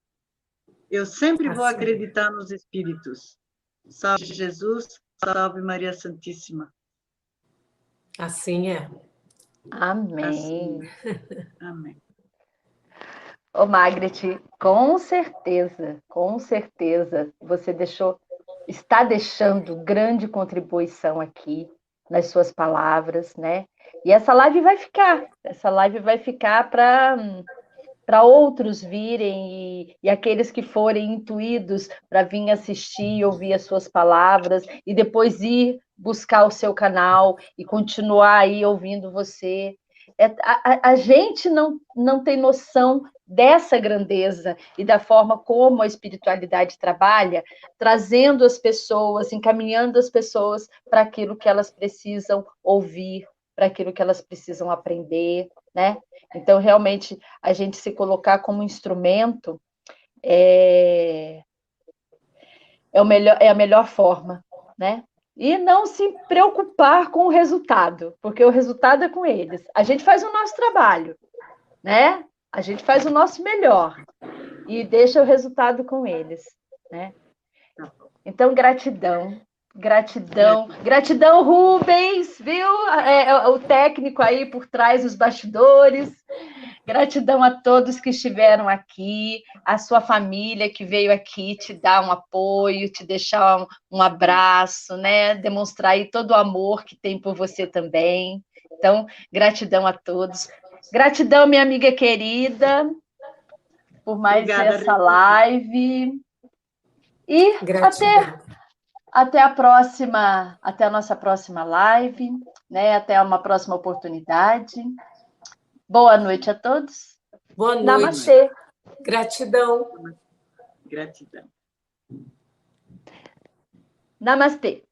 Eu sempre vou acreditar nos Espíritos. Salve Jesus, salve Maria Santíssima. Assim é. Amém. Assim é. Amém. Ô, Margaret, com certeza, você está deixando grande contribuição aqui nas suas palavras, né? E essa live vai ficar para outros virem e aqueles que forem intuídos para vir assistir, ouvir as suas palavras e depois ir buscar o seu canal e continuar aí ouvindo você. A gente não tem noção dessa grandeza e da forma como a espiritualidade trabalha, trazendo as pessoas, encaminhando as pessoas para aquilo que elas precisam ouvir, para aquilo que elas precisam aprender, né? Então, realmente, a gente se colocar como instrumento é a melhor forma, né? E não se preocupar com o resultado, porque o resultado é com eles. A gente faz o nosso trabalho, né? A gente faz o nosso melhor e deixa o resultado com eles, né? Então, gratidão, Rubens, viu? O técnico aí por trás dos bastidores. Gratidão a todos que estiveram aqui, a sua família que veio aqui te dar um apoio, te deixar um abraço, né? Demonstrar aí todo o amor que tem por você também. Então, gratidão a todos. Gratidão, minha amiga querida, por mais Obrigada, essa live. E até a nossa próxima live, né? Até uma próxima oportunidade. Boa noite a todos. Boa noite. Namastê. Gratidão. Gratidão. Namastê.